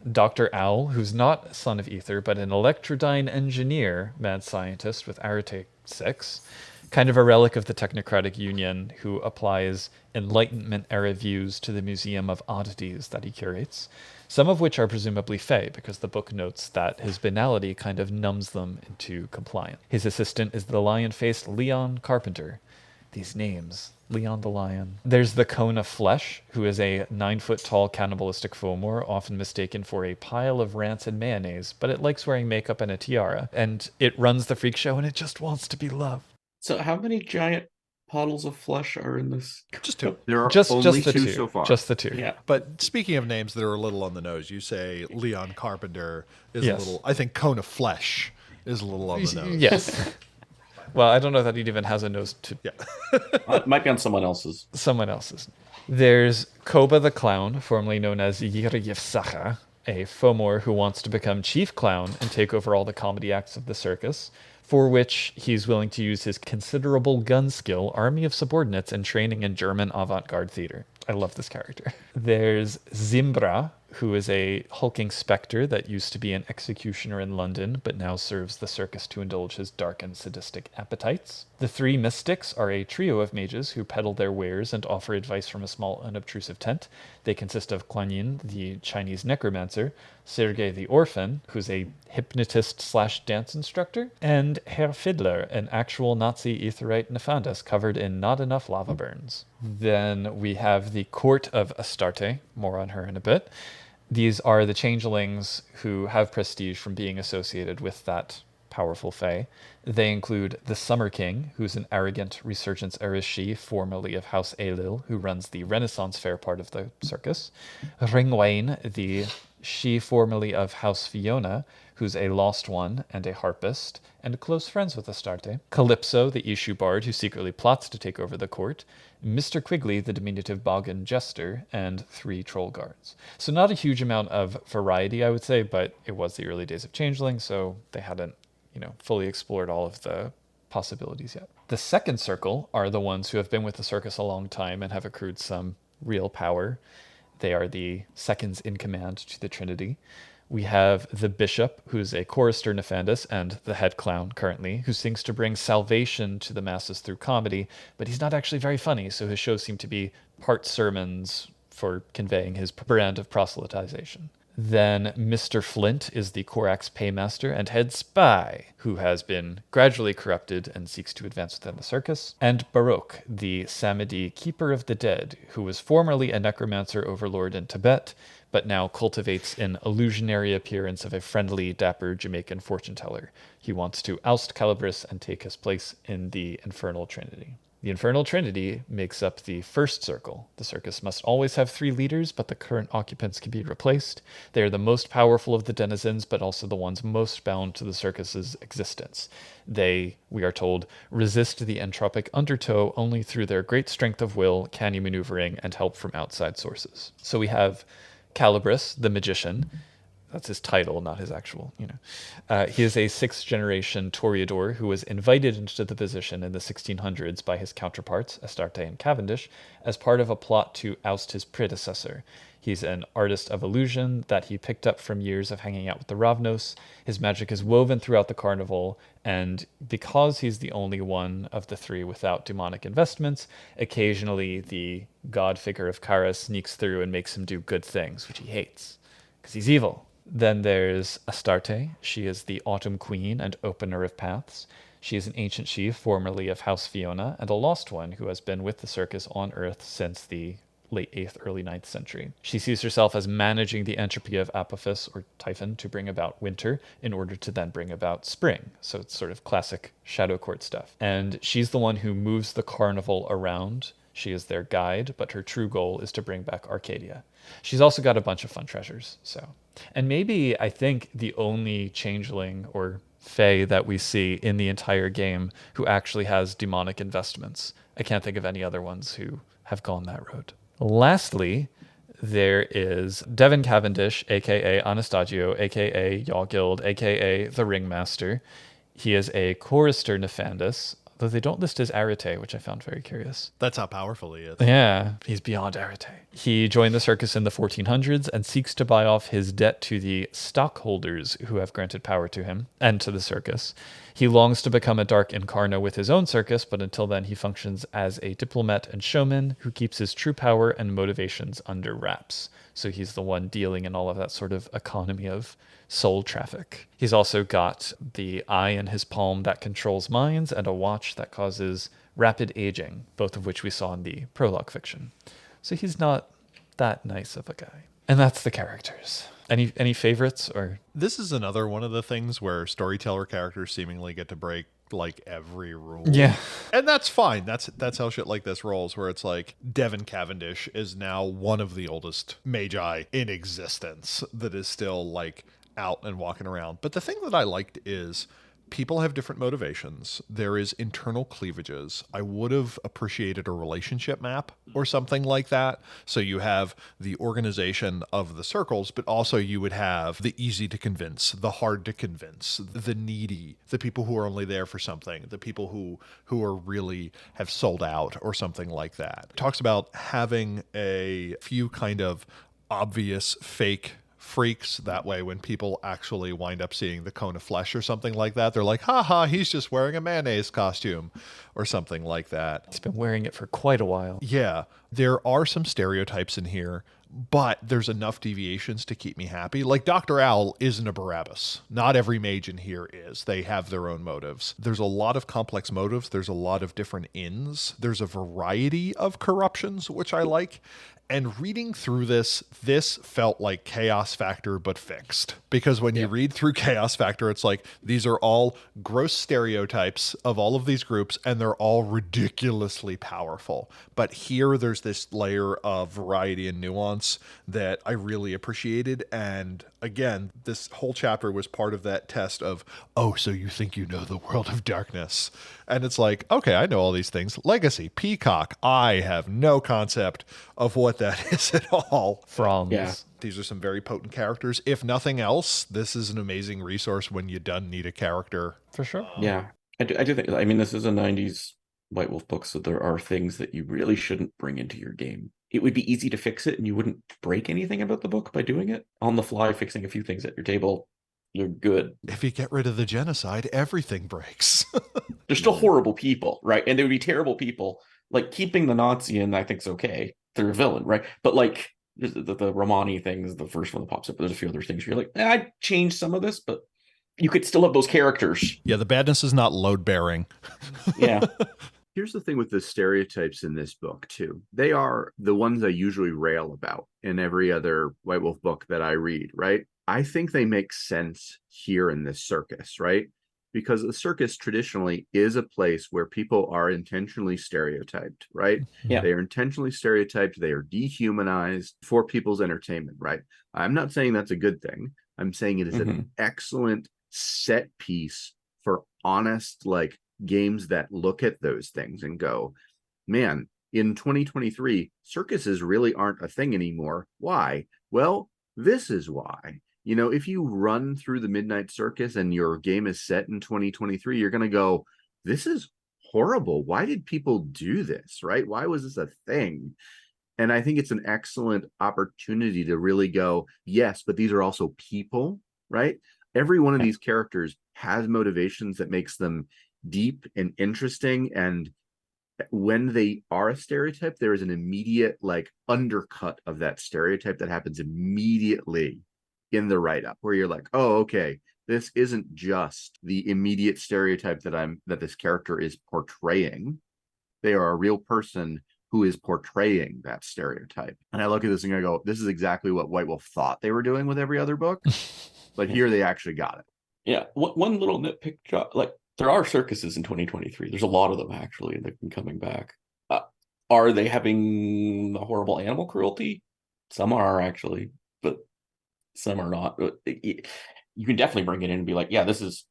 [SPEAKER 2] Dr. Owl, who's not Son of Ether, but an Electrodyne engineer, mad scientist with Arete 6, kind of a relic of the Technocratic Union, who applies Enlightenment-era views to the Museum of Oddities that he curates, some of which are presumably fey, because the book notes that his banality kind of numbs them into compliance. His assistant is the lion-faced Leon Carpenter. These names, Leon the Lion. There's the Cone of Flesh, who is a 9-foot-tall cannibalistic fomor, often mistaken for a pile of rancid mayonnaise, but it likes wearing makeup and a tiara, and it runs the freak show and it just wants to be loved.
[SPEAKER 5] So how many giant puddles of flesh are in this?
[SPEAKER 4] Just 2.
[SPEAKER 3] There are
[SPEAKER 2] Just
[SPEAKER 3] only
[SPEAKER 2] the
[SPEAKER 3] 2
[SPEAKER 2] 2
[SPEAKER 3] so far.
[SPEAKER 2] Just the 2.
[SPEAKER 5] Yeah.
[SPEAKER 4] But speaking of names that are a little on the nose, you say Leon Carpenter is
[SPEAKER 2] Yes.
[SPEAKER 4] a little, I think Cone of Flesh is a little on the nose.
[SPEAKER 2] Yes. Well, I don't know that it even has a nose to
[SPEAKER 5] It might be on someone else's.
[SPEAKER 2] someone else's. There's Koba the Clown, formerly known as Yiryev Sacha, a Fomor who wants to become chief clown and take over all the comedy acts of the circus, for which he's willing to use his considerable gun skill, army of subordinates, and training in German avant-garde theater. I love this character. There's Zimbra, who is a hulking specter that used to be an executioner in London, but now serves the circus to indulge his dark and sadistic appetites. The three mystics are a trio of mages who peddle their wares and offer advice from a small, unobtrusive tent. They consist of Kuan Yin, the Chinese necromancer, Sergei the orphan, who's a hypnotist/dance instructor, and Herr Fiddler, an actual Nazi aetherite nefandus covered in not enough lava burns. Then we have the court of Astarte, more on her in a bit. These are the changelings who have prestige from being associated with that powerful fae. They include the Summer King, who's an arrogant resurgence Erishi, formerly of House Aelil, who runs the Renaissance Fair part of the circus. Ringwain, the she formerly of House Fiona, who's a lost one and a harpist, and close friends with Astarte. Calypso, the issue bard who secretly plots to take over the court. Mr. Quigley, the diminutive Boggin jester, and 3 troll guards. So not a huge amount of variety, I would say, but it was the early days of Changeling, so they hadn't, fully explored all of the possibilities yet. The second circle are the ones who have been with the circus a long time and have accrued some real power. They are the seconds in command to the Trinity. We have the bishop, who's a chorister nefandus and the head clown currently, who sings to bring salvation to the masses through comedy, but he's not actually very funny, so his shows seem to be part sermons for conveying his brand of proselytization. Then Mr. Flint is the Korax paymaster and head spy, who has been gradually corrupted and seeks to advance within the circus. And Baroque, the Samedi keeper of the dead, who was formerly a necromancer overlord in Tibet, but now cultivates an illusionary appearance of a friendly, dapper Jamaican fortune teller. He wants to oust Calibris and take his place in the Infernal Trinity. The Infernal Trinity makes up the first circle. The circus must always have 3 leaders, but the current occupants can be replaced. They are the most powerful of the denizens, but also the ones most bound to the circus's existence. They, we are told, resist the entropic undertow only through their great strength of will, canny maneuvering, and help from outside sources. So we have Calibris, the magician. That's his title, not his actual, He is a 6th generation Toreador who was invited into the position in the 1600s by his counterparts, Astarte and Cavendish, as part of a plot to oust his predecessor. He's an artist of illusion that he picked up from years of hanging out with the Ravnos. His magic is woven throughout the Carnivàle, and because he's the only one of the 3 without demonic investments, occasionally the god figure of Kara sneaks through and makes him do good things, which he hates, because he's evil. Then there's Astarte. She is the Autumn Queen and opener of paths. She is an ancient chief, formerly of House Fiona, and a lost one who has been with the circus on Earth since the late 8th, early 9th century. She sees herself as managing the entropy of Apophis or Typhon to bring about winter in order to then bring about spring. So it's sort of classic Shadow Court stuff. And she's the one who moves the Carnivàle around. She is their guide, but her true goal is to bring back Arcadia. She's also got a bunch of fun treasures, so. And maybe, I think, the only changeling or fae that we see in the entire game who actually has demonic investments. I can't think of any other ones who have gone that road. Lastly, there is Devin Cavendish, a.k.a. Anastagio, a.k.a. Yaw Guild, a.k.a. the Ringmaster. He is a chorister nefandus, though they don't list his arete, which I found very curious.
[SPEAKER 4] That's how powerful he is.
[SPEAKER 2] Yeah, he's beyond arete. He joined the circus in the 1400s and seeks to buy off his debt to the stockholders who have granted power to him and to the circus. He longs to become a dark incarno with his own circus, but until then he functions as a diplomat and showman who keeps his true power and motivations under wraps. So he's the one dealing in all of that sort of economy of soul traffic. He's also got the eye in his palm that controls minds and a watch that causes rapid aging, both of which we saw in the prologue fiction. So he's not that nice of a guy. And that's the characters. Any favorites? Or
[SPEAKER 4] this is another one of the things where storyteller characters seemingly get to break like every rule.
[SPEAKER 2] Yeah.
[SPEAKER 4] And that's fine. That's how shit like this rolls, where it's like Devin Cavendish is now one of the oldest magi in existence that is still like out and walking around. But the thing that I liked is people have different motivations. There is internal cleavages. I would have appreciated a relationship map or something like that. So you have the organization of the circles, but also you would have the easy to convince, the hard to convince, the needy, the people who are only there for something, the people who are really have sold out or something like that. It talks about having a few kind of obvious fake freaks. That way, when people actually wind up seeing the cone of flesh or something like that, they're like, haha, he's just wearing a mayonnaise costume or something like that.
[SPEAKER 2] He's been wearing it for quite a while.
[SPEAKER 4] Yeah, there are some stereotypes in here, but there's enough deviations to keep me happy. Like Dr. Owl isn't a Barabbas. Not every mage in here is. They have their own motives. There's a lot of complex motives. There's a lot of different ins. There's a variety of corruptions, which I like. And reading through this felt like Chaos Factor, but fixed. Because when you read through Chaos Factor, it's like, these are all gross stereotypes of all of these groups, and they're all ridiculously powerful. But here, there's this layer of variety and nuance that I really appreciated. And again, this whole chapter was part of that test of, oh, so you think you know the world of darkness. And it's like, okay, I know all these things. Legacy, Peacock, I have no concept of what that is at all. These are some very potent characters. If nothing else, this is an amazing resource when you done need a character.
[SPEAKER 2] For sure.
[SPEAKER 5] Yeah, I do think, I mean, this is a 90s White Wolf book, so there are things that you really shouldn't bring into your game. It would be easy to fix it, and you wouldn't break anything about the book by doing it. On the fly, fixing a few things at your table, you're good.
[SPEAKER 4] If you get rid of the genocide, everything breaks.
[SPEAKER 5] They're still horrible people, right? And they would be terrible people. Like, keeping the Nazi in, I think, is okay. They're a villain, right? But, like, the Romani thing is the first one that pops up. But there's a few other things where you're like, I'd change some of this, but you could still have those characters.
[SPEAKER 4] Yeah, the badness is not load-bearing.
[SPEAKER 5] Yeah.
[SPEAKER 3] Here's the thing with the stereotypes in this book, too. They are the ones I usually rail about in every other White Wolf book that I read, right? I think they make sense here in this circus, right? Because the circus traditionally is a place where people are intentionally stereotyped, right?
[SPEAKER 5] Yeah.
[SPEAKER 3] They are intentionally stereotyped. They are dehumanized for people's entertainment, right? I'm not saying that's a good thing. I'm saying it is an excellent set piece for honest, like, games that look at those things and go, man, in 2023, circuses really aren't a thing anymore. Why? Well, this is why. You know, if you run through the Midnight Circus and your game is set in 2023, you're going to go, this is horrible. Why did people do this, right? Why was this a thing? And I think it's an excellent opportunity to really go, yes, but these are also people, right? Every one of these characters has motivations that makes them deep and interesting, and when they are a stereotype, there is an immediate like undercut of that stereotype that happens immediately in the write-up, where you're like, oh, okay, this isn't just the immediate stereotype that this character is portraying. They are a real person who is portraying that stereotype. And I look at this and I go, this is exactly what White Wolf thought they were doing with every other book, but here they actually got it.
[SPEAKER 5] Yeah, one little nitpick, like, there are circuses in 2023. There's a lot of them, actually, and they've been coming back. Are they having the horrible animal cruelty? Some are, actually, but some are not. You can definitely bring it in and be like, yeah, this is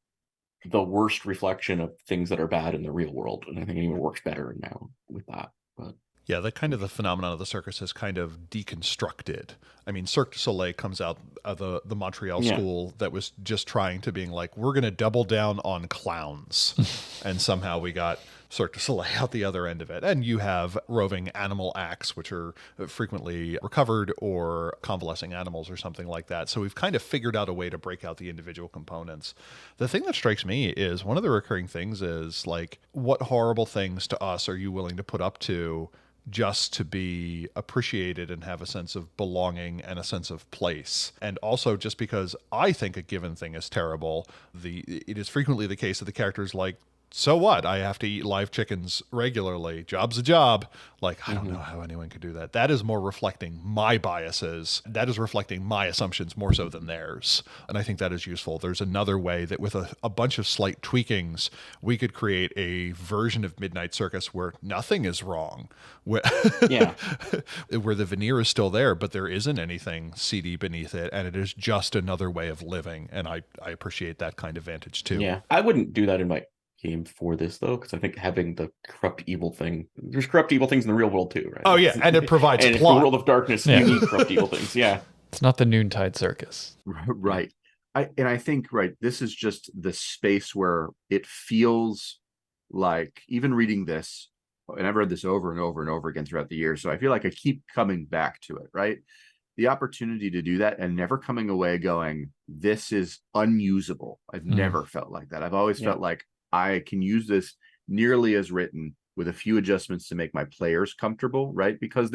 [SPEAKER 5] the worst reflection of things that are bad in the real world. And I think it even works better now with that. But
[SPEAKER 4] yeah, the kind of the phenomenon of the circus is kind of deconstructed. I mean, Cirque du Soleil comes out of the Montreal school that was just trying to being like, we're going to double down on clowns. And somehow we got Cirque du Soleil out the other end of it. And you have roving animal acts, which are frequently recovered or convalescing animals or something like that. So we've kind of figured out a way to break out the individual components. The thing that strikes me is one of the recurring things is like, what horrible things to us are you willing to put up to just to be appreciated and have a sense of belonging and a sense of place? And also, just because I think a given thing is terrible, it is frequently the case that the characters like so what? I have to eat live chickens regularly. Job's a job. Like, I don't know how anyone could do that. That is more reflecting my biases. That is reflecting my assumptions more so than theirs. And I think that is useful. There's another way that with a bunch of slight tweakings, we could create a version of Midnight Circus where nothing is wrong. Where the veneer is still there, but there isn't anything seedy beneath it. And it is just another way of living. And I appreciate that kind of vantage too.
[SPEAKER 5] Yeah. I wouldn't do that in my game for this though, because I think having the corrupt evil thing, there's corrupt evil things in the real world too, right?
[SPEAKER 4] Oh yeah, and it provides
[SPEAKER 5] and
[SPEAKER 4] plot.
[SPEAKER 5] In the world of darkness, you need corrupt evil things. Yeah,
[SPEAKER 2] it's not the noontide circus,
[SPEAKER 3] right? I think this is just the space where it feels like, even reading this, and I've read this over and over and over again throughout the years, so I feel like I keep coming back to it, right? The opportunity to do that and never coming away going, this is unusable. I've never felt like that. I've always felt like I can use this nearly as written with a few adjustments to make my players comfortable, right? Because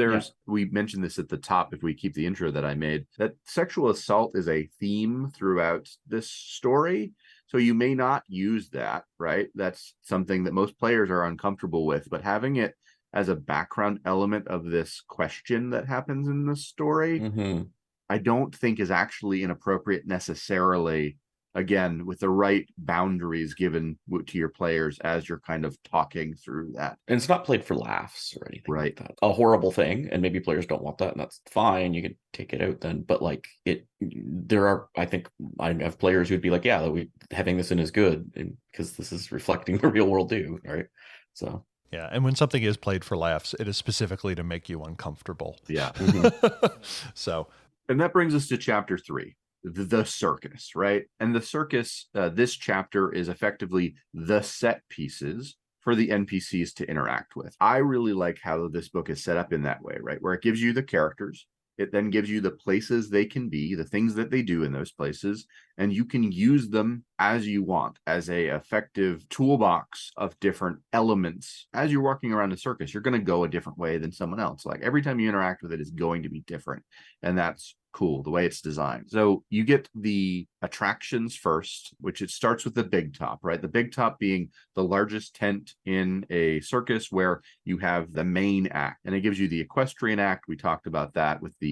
[SPEAKER 3] we mentioned this at the top, if we keep the intro that I made, that sexual assault is a theme throughout this story. So you may not use that, right? That's something that most players are uncomfortable with, but having it as a background element of this question that happens in the story, I don't think is actually inappropriate necessarily, again, with the right boundaries given to your players as you're kind of talking through that.
[SPEAKER 5] And it's not played for laughs or anything
[SPEAKER 3] like
[SPEAKER 5] that. A horrible thing, and maybe players don't want that, and that's fine. You can take it out then. But I think I have players who'd be like, yeah, having this in is good, because this is reflecting the real world too, right? So.
[SPEAKER 4] Yeah, and when something is played for laughs, it is specifically to make you uncomfortable.
[SPEAKER 3] Yeah.
[SPEAKER 4] So.
[SPEAKER 3] And that brings us to chapter 3. The circus, right? And the circus, this chapter is effectively the set pieces for the NPCs to interact with. I really like how this book is set up in that way, right? Where it gives you the characters, it then gives you the places they can be, the things that they do in those places, and you can use them as you want, as a effective toolbox of different elements. As you're walking around a circus, you're going to go a different way than someone else. Like, every time you interact with it is going to be different, and that's cool the way it's designed. So you get the attractions first, which it starts with the big top, right? The big top being the largest tent in a circus, where you have the main act, and it gives you the equestrian act. We talked about that with the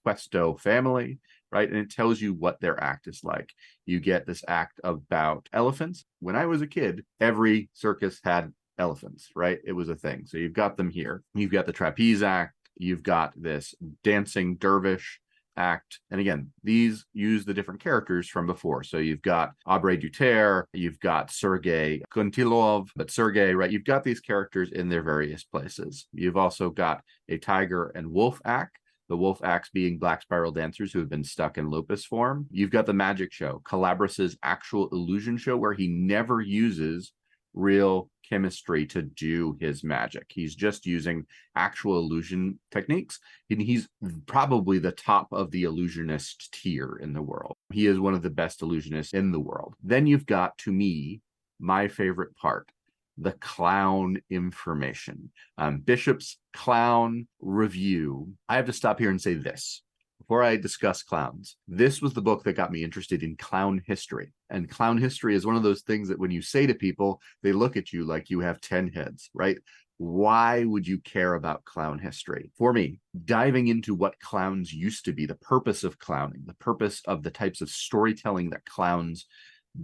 [SPEAKER 3] Questo family, right? And it tells you what their act is like. You get this act about elephants. When I was a kid, every circus had elephants, right? It was a thing. So you've got them here. You've got the trapeze act. You've got this dancing dervish act. And again, these use the different characters from before. So you've got Aubrey Duterre, you've got Sergei Kuntilov, but Sergei, right? You've got these characters in their various places. You've also got a tiger and wolf act. The wolf acts being black spiral dancers who have been stuck in lupus form. You've got the magic show, Calabras's actual illusion show, where he never uses real chemistry to do his magic. He's just using actual illusion techniques, and he's probably the top of the illusionist tier in the world. He is one of the best illusionists in the world. Then you've got, to me, my favorite part, the clown information. Bishop's Clown Review. I have to stop here and say this. Before I discuss clowns, this was the book that got me interested in clown history. And clown history is one of those things that when you say to people, they look at you like you have 10 heads, right? Why would you care about clown history? For me, diving into what clowns used to be, the purpose of clowning, the purpose of the types of storytelling that clowns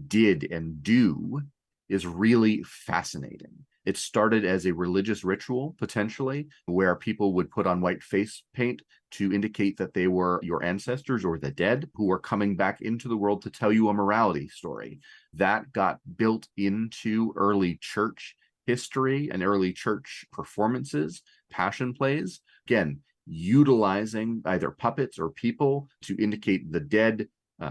[SPEAKER 3] did and do, is really fascinating. It started as a religious ritual, potentially, where people would put on white face paint to indicate that they were your ancestors or the dead who were coming back into the world to tell you a morality story. That got built into early church history and early church performances, passion plays. Again, utilizing either puppets or people to indicate the dead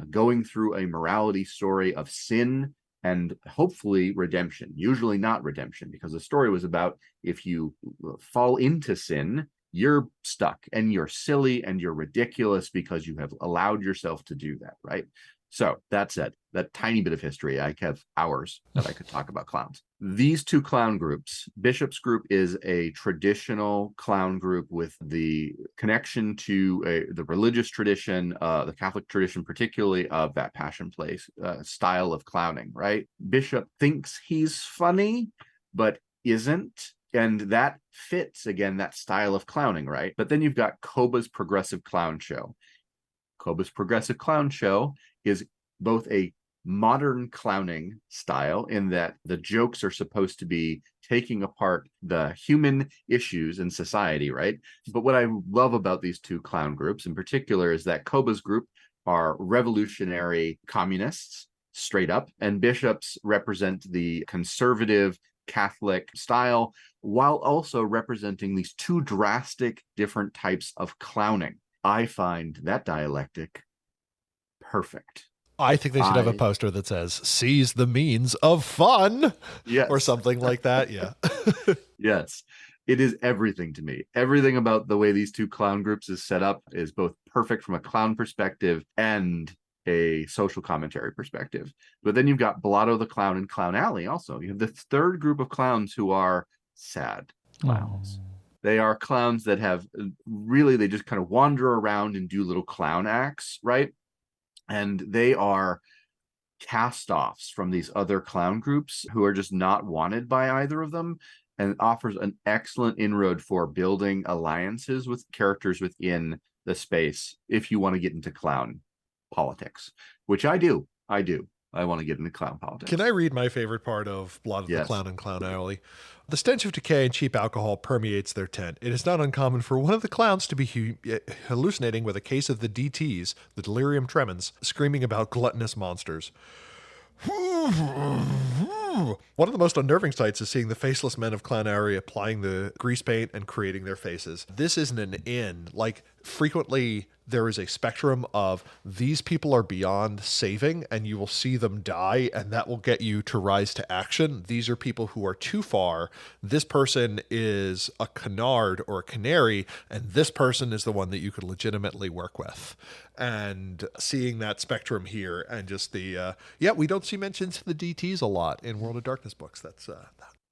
[SPEAKER 3] going through a morality story of sin and hopefully redemption. Usually not redemption, because the story was about, if you fall into sin, you're stuck and you're silly and you're ridiculous because you have allowed yourself to do that, right? So that said, that tiny bit of history, I have hours that I could talk about clowns. These two clown groups, Bishop's group is a traditional clown group with the connection to the religious tradition, the Catholic tradition, particularly of that Passion Play style of clowning, right? Bishop thinks he's funny, but isn't. And that fits, again, that style of clowning, right? But then you've got Koba's Progressive Clown Show. Koba's Progressive Clown Show is both a modern clowning style in that the jokes are supposed to be taking apart the human issues in society, right? But what I love about these two clown groups in particular is that Koba's group are revolutionary communists, straight up, and Bishop's represent the conservative Catholic style, while also representing these two drastic different types of clowning. I find that dialectic perfect.
[SPEAKER 4] I think they should have a poster that says, "Seize the means of fun."
[SPEAKER 3] Yes.
[SPEAKER 4] Or something like that. Yeah.
[SPEAKER 3] Yes. It is everything to me. Everything about the way these two clown groups is set up is both perfect from a clown perspective and a social commentary perspective. But then you've got Blotto the Clown and Clown Alley also. You have the third group of clowns who are sad clowns. They are clowns that have really, they just kind of wander around and do little clown acts, right? And they are cast-offs from these other clown groups who are just not wanted by either of them, and offers an excellent inroad for building alliances with characters within the space if you want to get into clown politics, which I do. I want to get into clown politics.
[SPEAKER 4] Can I read my favorite part of Blood of the Clown and Clown Alley? The stench of decay and cheap alcohol permeates their tent. It is not uncommon for one of the clowns to be hallucinating with a case of the DTs, the delirium tremens, screaming about gluttonous monsters. One of the most unnerving sights is seeing the faceless men of Clown Alley applying the grease paint and creating their faces. This isn't an inn. Like, frequently there is a spectrum of these people are beyond saving and you will see them die and that will get you to rise to action. These are people who are too far. This person is a canard or a canary and this person is the one that you could legitimately work with. And seeing that spectrum here and just the, we don't see mentions of the DTs a lot in World of Darkness books. That's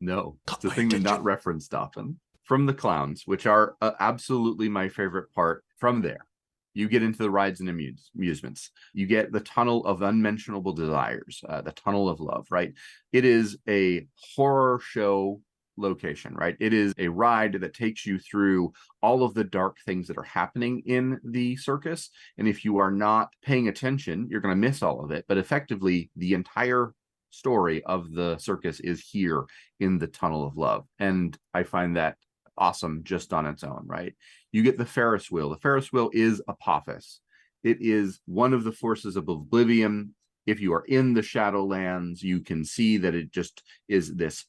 [SPEAKER 3] no, it's a thing that's not referenced often. From the clowns, which are absolutely my favorite part, from there, you get into the rides and amusements. You get the Tunnel of Unmentionable Desires, the Tunnel of Love, right? It is a horror show location, right? It is a ride that takes you through all of the dark things that are happening in the circus. And if you are not paying attention, you're going to miss all of it. But effectively, the entire story of the circus is here in the Tunnel of Love. And I find that awesome just on its own, right? You get the Ferris wheel. The Ferris wheel is Apophis. It is one of the forces of oblivion. If you are in the Shadowlands, you can see that it just is this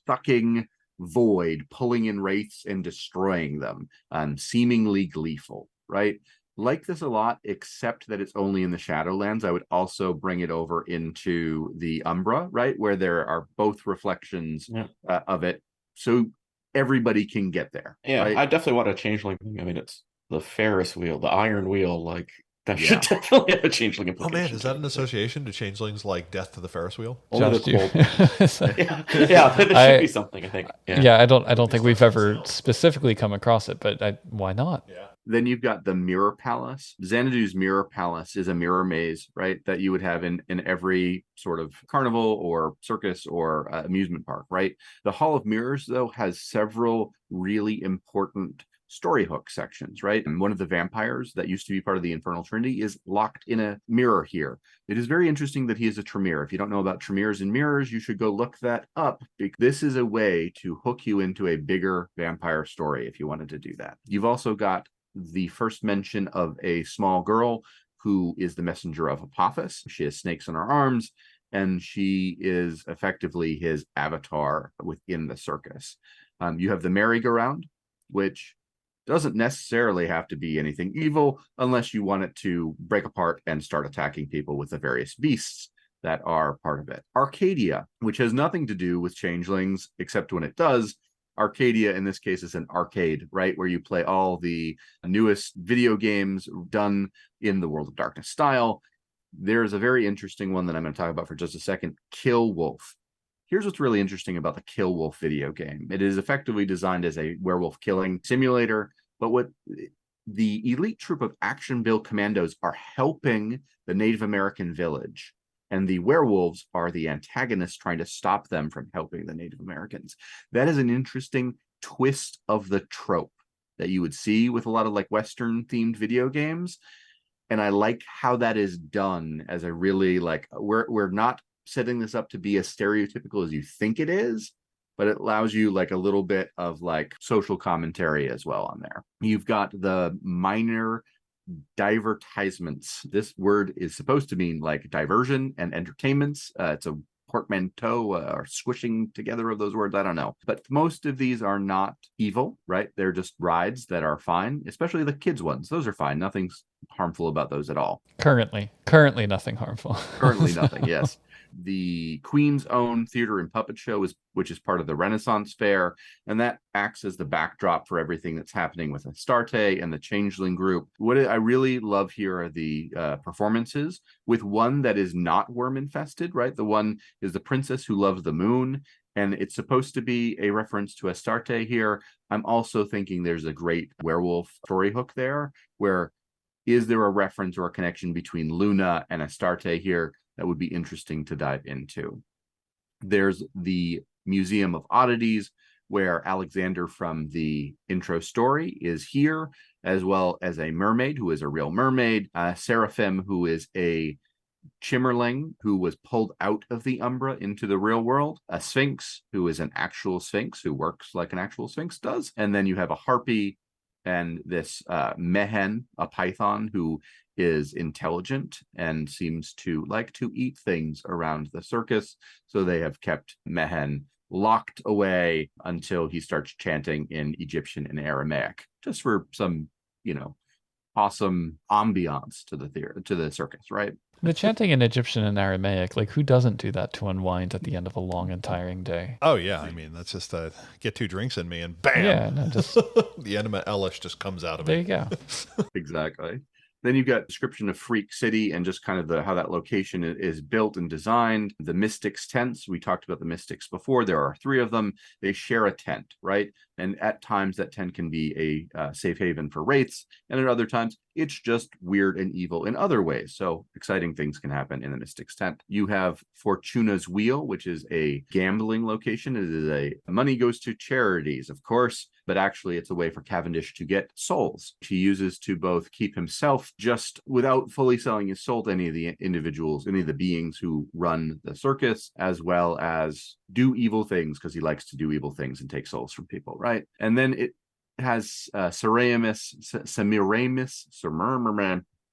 [SPEAKER 3] sucking void, pulling in wraiths and destroying them, seemingly gleeful, right? Like this a lot, except that it's only in the Shadowlands. I would also bring it over into the Umbra, right? Where there are both reflections of it. So everybody can get there.
[SPEAKER 5] Yeah,
[SPEAKER 3] right?
[SPEAKER 5] I definitely want a Changeling thing. I mean, it's the Ferris wheel, the iron wheel, like that should definitely have a Changeling implication.
[SPEAKER 4] Oh man, is that an association to Changelings like Death to the Ferris wheel?
[SPEAKER 5] Only the cold. Yeah, there should be something, I think.
[SPEAKER 2] Yeah, I don't think we've ever specifically come across it, but why not?
[SPEAKER 3] Yeah. Then you've got the Mirror Palace. Xanadu's Mirror Palace is a mirror maze, right? That you would have in every sort of carnival or circus or amusement park, right? The Hall of Mirrors, though, has several really important story hook sections, right? And one of the vampires that used to be part of the Infernal Trinity is locked in a mirror here. It is very interesting that he is a Tremere. If you don't know about Tremeres and mirrors, you should go look that up, because this is a way to hook you into a bigger vampire story if you wanted to do that. You've also got the first mention of a small girl who is the messenger of Apophis. She has snakes on her arms, and she is effectively his avatar within the circus. You have the merry-go-round, which doesn't necessarily have to be anything evil unless you want it to break apart and start attacking people with the various beasts that are part of it. Arcadia, which has nothing to do with changelings, except when it does. Arcadia, in this case, is an arcade, right? Where you play all the newest video games done in the World of Darkness style. There's a very interesting one that I'm going to talk about for just a second, Kill Wolf. Here's what's really interesting about the Kill Wolf video game. It is effectively designed as a werewolf killing simulator, but what the elite troop of Action Bill commandos are helping the Native American village, and the werewolves are the antagonists trying to stop them from helping the Native Americans. That is an interesting twist of the trope that you would see with a lot of like Western themed video games. And I like how that is done as a really like, we're not setting this up to be as stereotypical as you think it is, but it allows you like a little bit of like social commentary as well on there. You've got the minor divertisements. This word is supposed to mean like diversion and entertainments. It's a portmanteau or squishing together of those words. I don't know. But most of these are not evil, right? They're just rides that are fine, especially the kids ones. Those are fine. Nothing's harmful about those at all.
[SPEAKER 2] Currently nothing harmful.
[SPEAKER 3] Currently nothing, yes. The Queen's Own Theater and Puppet Show, which is part of the Renaissance Fair, and that acts as the backdrop for everything that's happening with Astarte and the Changeling group. What I really love here are the performances, with one that is not worm-infested, right? The one is the princess who loves the moon, and it's supposed to be a reference to Astarte here. I'm also thinking there's a great werewolf story hook there, where is there a reference or a connection between Luna and Astarte here that would be interesting to dive into? There's the Museum of Oddities, where Alexander from the intro story is here, as well as a mermaid who is a real mermaid, Seraphim, who is a Chimmerling who was pulled out of the Umbra into the real world, a Sphinx who is an actual Sphinx who works like an actual Sphinx does, and then you have a Harpy and this Mehen, a python who is intelligent and seems to like to eat things around the circus. So they have kept Mehen locked away until he starts chanting in Egyptian and Aramaic, just for some, awesome ambiance to the circus, right?
[SPEAKER 2] The chanting in Egyptian and Aramaic, like who doesn't do that to unwind at the end of a long and tiring day?
[SPEAKER 4] Oh yeah, I mean that's just get 2 drinks in me and bam,
[SPEAKER 2] Yeah, no, just
[SPEAKER 4] the enema elish just comes out of
[SPEAKER 2] there
[SPEAKER 4] it.
[SPEAKER 2] you go.
[SPEAKER 3] Exactly. Then you've got description of Freak City and just kind of how that location is built and designed. The Mystics tents, we talked about the Mystics before. There are 3 of them. They share a tent, right? And at times that tent can be a safe haven for wraiths. And at other times, it's just weird and evil in other ways. So exciting things can happen in the Mystics tent. You have Fortuna's Wheel, which is a gambling location. It is money goes to charities, of course, but actually it's a way for Cavendish to get souls. He uses to both keep himself just without fully selling his soul to any of the individuals, any of the beings who run the circus, as well as do evil things because he likes to do evil things and take souls from people, right? And then it has Semiramis,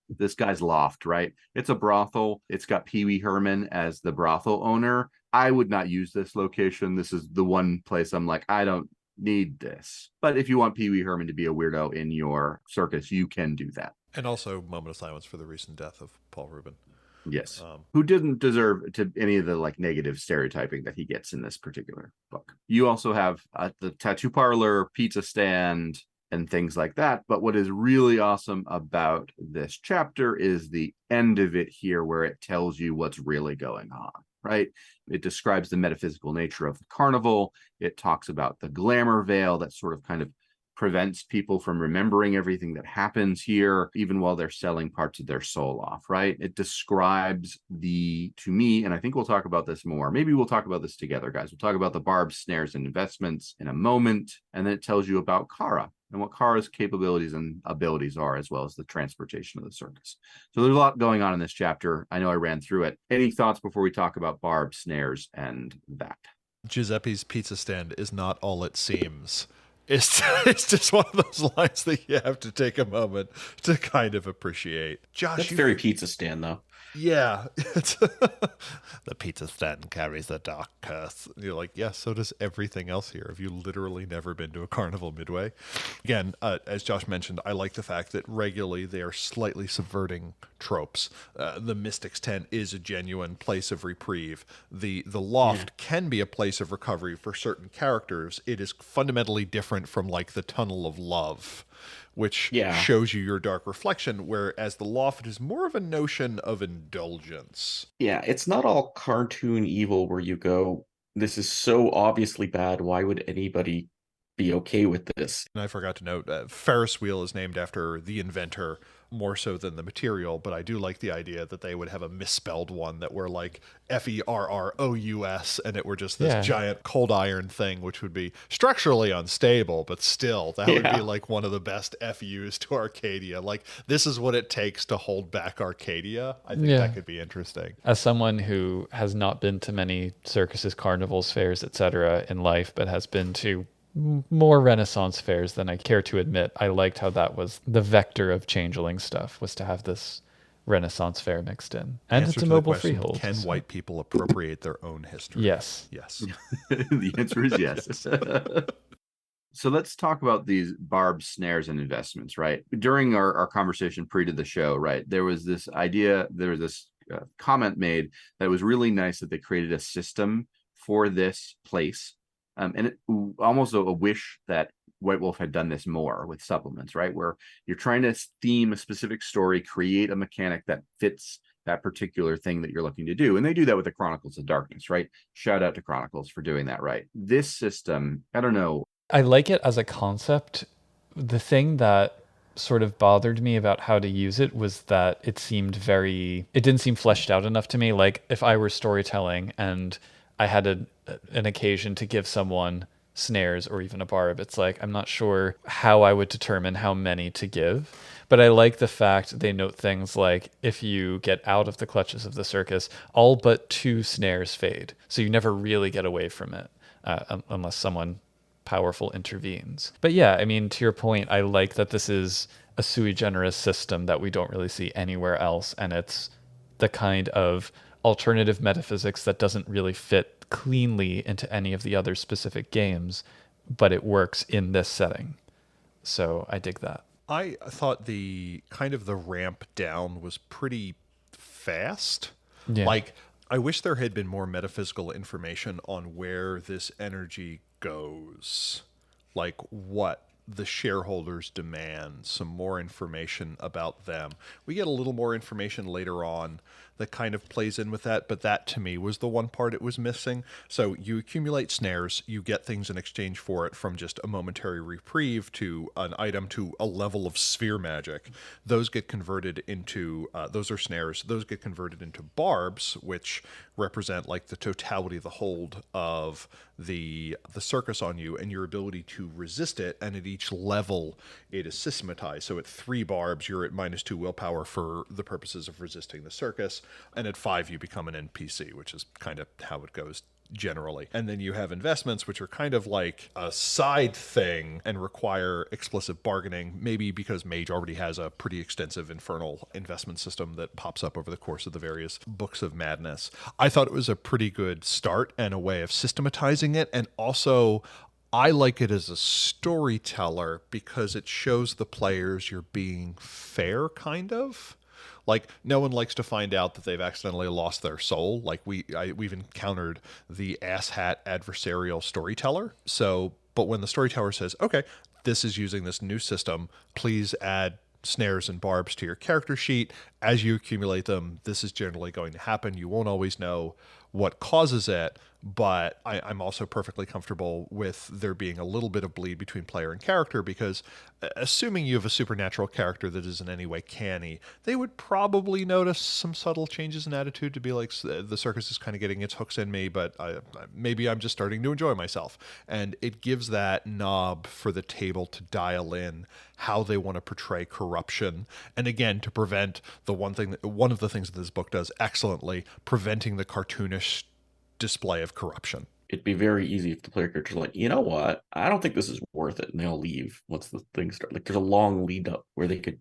[SPEAKER 3] this guy's loft, right? It's a brothel. It's got Pee Wee Herman as the brothel owner. I would not use this location. This is the one place I'm like, I don't need this. But if you want Pee Wee Herman to be a weirdo in your circus, you can do that.
[SPEAKER 4] And also, moment of silence for the recent death of Paul Rubin.
[SPEAKER 3] Yes. Who didn't deserve to any of the like negative stereotyping that he gets in this particular book. You also have the tattoo parlor, pizza stand, and things like that. But what is really awesome about this chapter is the end of it here, where it tells you what's really going on, right? It describes the metaphysical nature of the carnival. It talks about the glamour veil that sort of kind of prevents people from remembering everything that happens here, even while they're selling parts of their soul off, right? It describes to me, and I think we'll talk about this more. Maybe we'll talk about this together, guys. We'll talk about the barbs, snares, and investments in a moment. And then it tells you about Kara and what Kara's capabilities and abilities are, as well as the transportation of the circus. So there's a lot going on in this chapter. I know I ran through it. Any thoughts before we talk about barbs, snares, and that?
[SPEAKER 4] Giuseppe's pizza stand is not all it seems. It's just one of those lines that you have to take a moment to kind of appreciate. Josh,
[SPEAKER 5] that's very pizza stand, though.
[SPEAKER 4] Yeah. The pizza stand carries the dark curse. You're like, yeah, so does everything else here. Have you literally never been to a carnival midway? Again, as Josh mentioned, I like the fact that regularly they are slightly subverting tropes. The Mystic's Tent is a genuine place of reprieve. The loft can be a place of recovery for certain characters. It is fundamentally different from like the Tunnel of Love, which
[SPEAKER 5] Yeah.
[SPEAKER 4] shows you your dark reflection, whereas the loft is more of a notion of indulgence.
[SPEAKER 5] Yeah, it's not all cartoon evil where you go, this is so obviously bad, why would anybody be okay with this?
[SPEAKER 4] And I forgot to note, Ferris wheel is named after the inventor more so than the material, but I do like the idea that they would have a misspelled one that were like Ferrous, and it were just this giant cold iron thing, which would be structurally unstable, but still, that would be like one of the best FUs to Arcadia. Like, this is what it takes to hold back Arcadia. I think that could be interesting.
[SPEAKER 2] As someone who has not been to many circuses, carnivals, fairs, etc. in life, but has been to more Renaissance fairs than I care to admit, I liked how that was the vector of Changeling stuff, was to have this Renaissance fair mixed in. And it's a mobile freehold.
[SPEAKER 4] Can white people appropriate their own history?
[SPEAKER 2] Yes.
[SPEAKER 4] Yes.
[SPEAKER 3] The answer is yes. So let's talk about these barbs, snares, and investments, right? During our conversation pre to the show, right, there was this idea, there was this comment made that it was really nice that they created a system for this place. And it, almost a wish that White Wolf had done this more with supplements, right? Where you're trying to theme a specific story, create a mechanic that fits that particular thing that you're looking to do. And they do that with the Chronicles of Darkness, right? Shout out to Chronicles for doing that right. This system, I don't know.
[SPEAKER 2] I like it as a concept. The thing that sort of bothered me about how to use it was that it didn't seem fleshed out enough to me. Like if I were storytelling and I had an occasion to give someone snares or even a barb, it's like, I'm not sure how I would determine how many to give. But I like the fact they note things like, if you get out of the clutches of the circus, all but 2 snares fade. So you never really get away from it unless someone powerful intervenes. But yeah, I mean, to your point, I like that this is a sui generis system that we don't really see anywhere else. And it's the kind of alternative metaphysics that doesn't really fit cleanly into any of the other specific games, but it works in this setting. So I dig that.
[SPEAKER 4] I thought the ramp down was pretty fast.
[SPEAKER 2] Yeah.
[SPEAKER 4] Like, I wish there had been more metaphysical information on where this energy goes. Like what the shareholders demand, some more information about them. We get a little more information later on that kind of plays in with that, but that to me was the one part it was missing. So you accumulate snares, you get things in exchange for it, from just a momentary reprieve to an item to a level of sphere magic. Those get converted into, those are snares, those get converted into barbs, which represent like the totality of the hold of the circus on you and your ability to resist it. And at each level it is systematized. So at 3 barbs you're at -2 willpower for the purposes of resisting the circus, and at 5 you become an NPC, which is kind of how it goes generally. And then you have investments, which are kind of like a side thing and require explicit bargaining, maybe because Mage already has a pretty extensive infernal investment system that pops up over the course of the various books of madness. I thought it was a pretty good start and a way of systematizing it, and also I like it as a storyteller because it shows the players you're being fair, kind of. Like, no one likes to find out that they've accidentally lost their soul. Like, we've encountered the asshat adversarial storyteller. So, but when the storyteller says, okay, this is using this new system, please add snares and barbs to your character sheet. As you accumulate them, this is generally going to happen. You won't always know what causes it, but I'm also perfectly comfortable with there being a little bit of bleed between player and character, because assuming you have a supernatural character that is in any way canny, they would probably notice some subtle changes in attitude to be like, the circus is kind of getting its hooks in me, but maybe I'm just starting to enjoy myself. And it gives that knob for the table to dial in how they want to portray corruption. And again, to prevent one of the things that this book does excellently, preventing the cartoonish display of corruption.
[SPEAKER 5] It'd be very easy if the player character's like, you know what, I don't think this is worth it, and they'll leave once the thing starts. Like, there's a long lead up where they could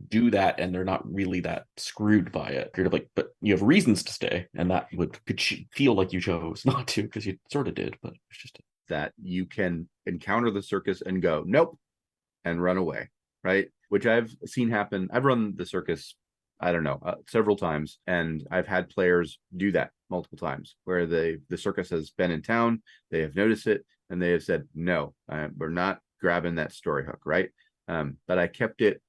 [SPEAKER 5] do that and they're not really that screwed by it. You're like, but you have reasons to stay, and that could feel like you chose not to, because you sort of did, but it's just
[SPEAKER 3] that you can encounter the circus and go, nope, and run away, right? Which I've seen happen. I've run the circus, I don't know, several times, and I've had players do that multiple times, where the circus has been in town, they have noticed it, and they have said, no, we're not grabbing that story hook, right? but I kept it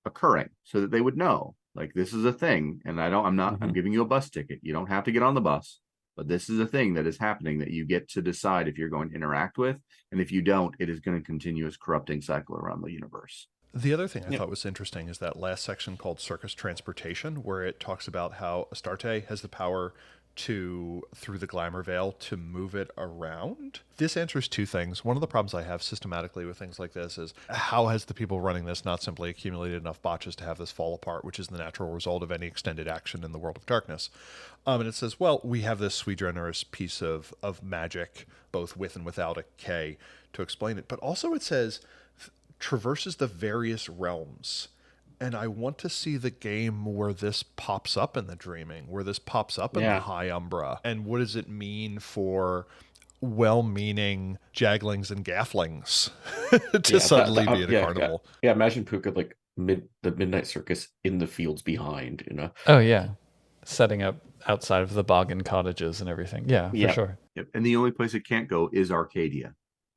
[SPEAKER 3] occurring so that they would know, like, this is a thing, and I'm giving you a bus ticket. You don't have to get on the bus, but this is a thing that is happening that you get to decide if you're going to interact with, and if you don't, it is going to continue its corrupting cycle around the universe.
[SPEAKER 4] The other thing I thought was interesting is that last section called Circus Transportation, where it talks about how Astarte has the power to, through the Glamour Veil, to move it around. This answers two things. One of the problems I have systematically with things like this is, how has the people running this not simply accumulated enough botches to have this fall apart, which is the natural result of any extended action in the World of Darkness? And it says, well, we have this sui generis piece of magic, both with and without a K, to explain it. But also it says, traverses the various realms. And I want to see the game where this pops up in the Dreaming, where this pops up in the High Umbra. And what does it mean for well-meaning Jaglings and Gafflings to suddenly be at a carnival?
[SPEAKER 5] Yeah, imagine Puka like the Midnight Circus in the fields behind, you know?
[SPEAKER 2] Oh, yeah. Setting up outside of the Boggin cottages and everything. Yeah, for sure.
[SPEAKER 3] Yep. And the only place it can't go is Arcadia.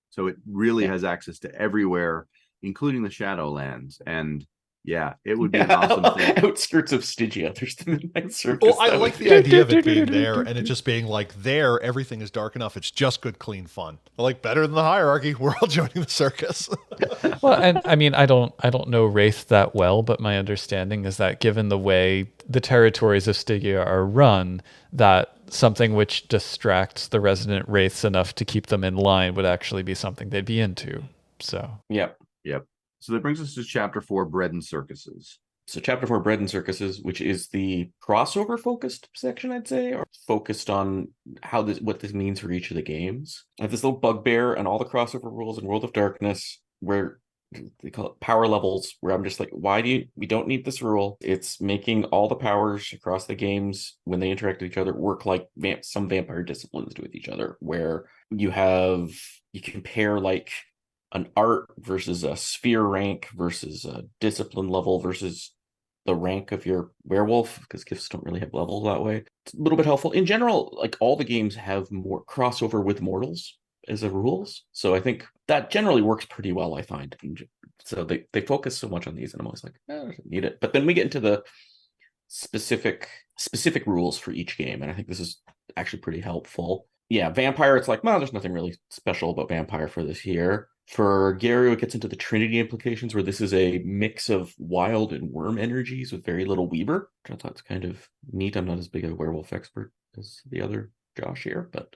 [SPEAKER 3] So it really has access to everywhere, including the Shadowlands. And yeah, it would be an awesome thing.
[SPEAKER 5] Outskirts of Stygia, there's the Midnight Circus.
[SPEAKER 4] Well, I like the idea of it being there and it just being like, there, everything is dark enough. It's just good, clean fun. Like, better than the hierarchy. We're all joining the circus.
[SPEAKER 2] Well, and I mean, I don't know Wraith that well, but my understanding is that given the way the territories of Stygia are run, that something which distracts the resident Wraiths enough to keep them in line would actually be something they'd be into. So,
[SPEAKER 3] Yep. So that brings us to chapter 4, Bread and Circuses.
[SPEAKER 5] So chapter 4, Bread and Circuses, which is the crossover focused section, I'd say, or focused on what this means for each of the games. I have this little bugbear and all the crossover rules in World of Darkness where they call it power levels, where I'm just like, we don't need this rule. It's making all the powers across the games when they interact with each other work like some vampire disciplines do with each other, where you compare like an art versus a sphere rank versus a discipline level versus the rank of your werewolf, because gifts don't really have levels that way. It's a little bit helpful. In general, like all the games have more crossover with mortals as a rules. So I think that generally works pretty well, I find. So they focus so much on these and I'm always like, I don't need it. But then we get into the specific rules for each game. And I think this is actually pretty helpful. Yeah, Vampire, it's like, well, there's nothing really special about Vampire for this here. For Garu, it gets into the Trinity implications, where this is a mix of wild and worm energies with very little Weaver, which I thought kind of neat. I'm not as big a werewolf expert as the other Josh here, but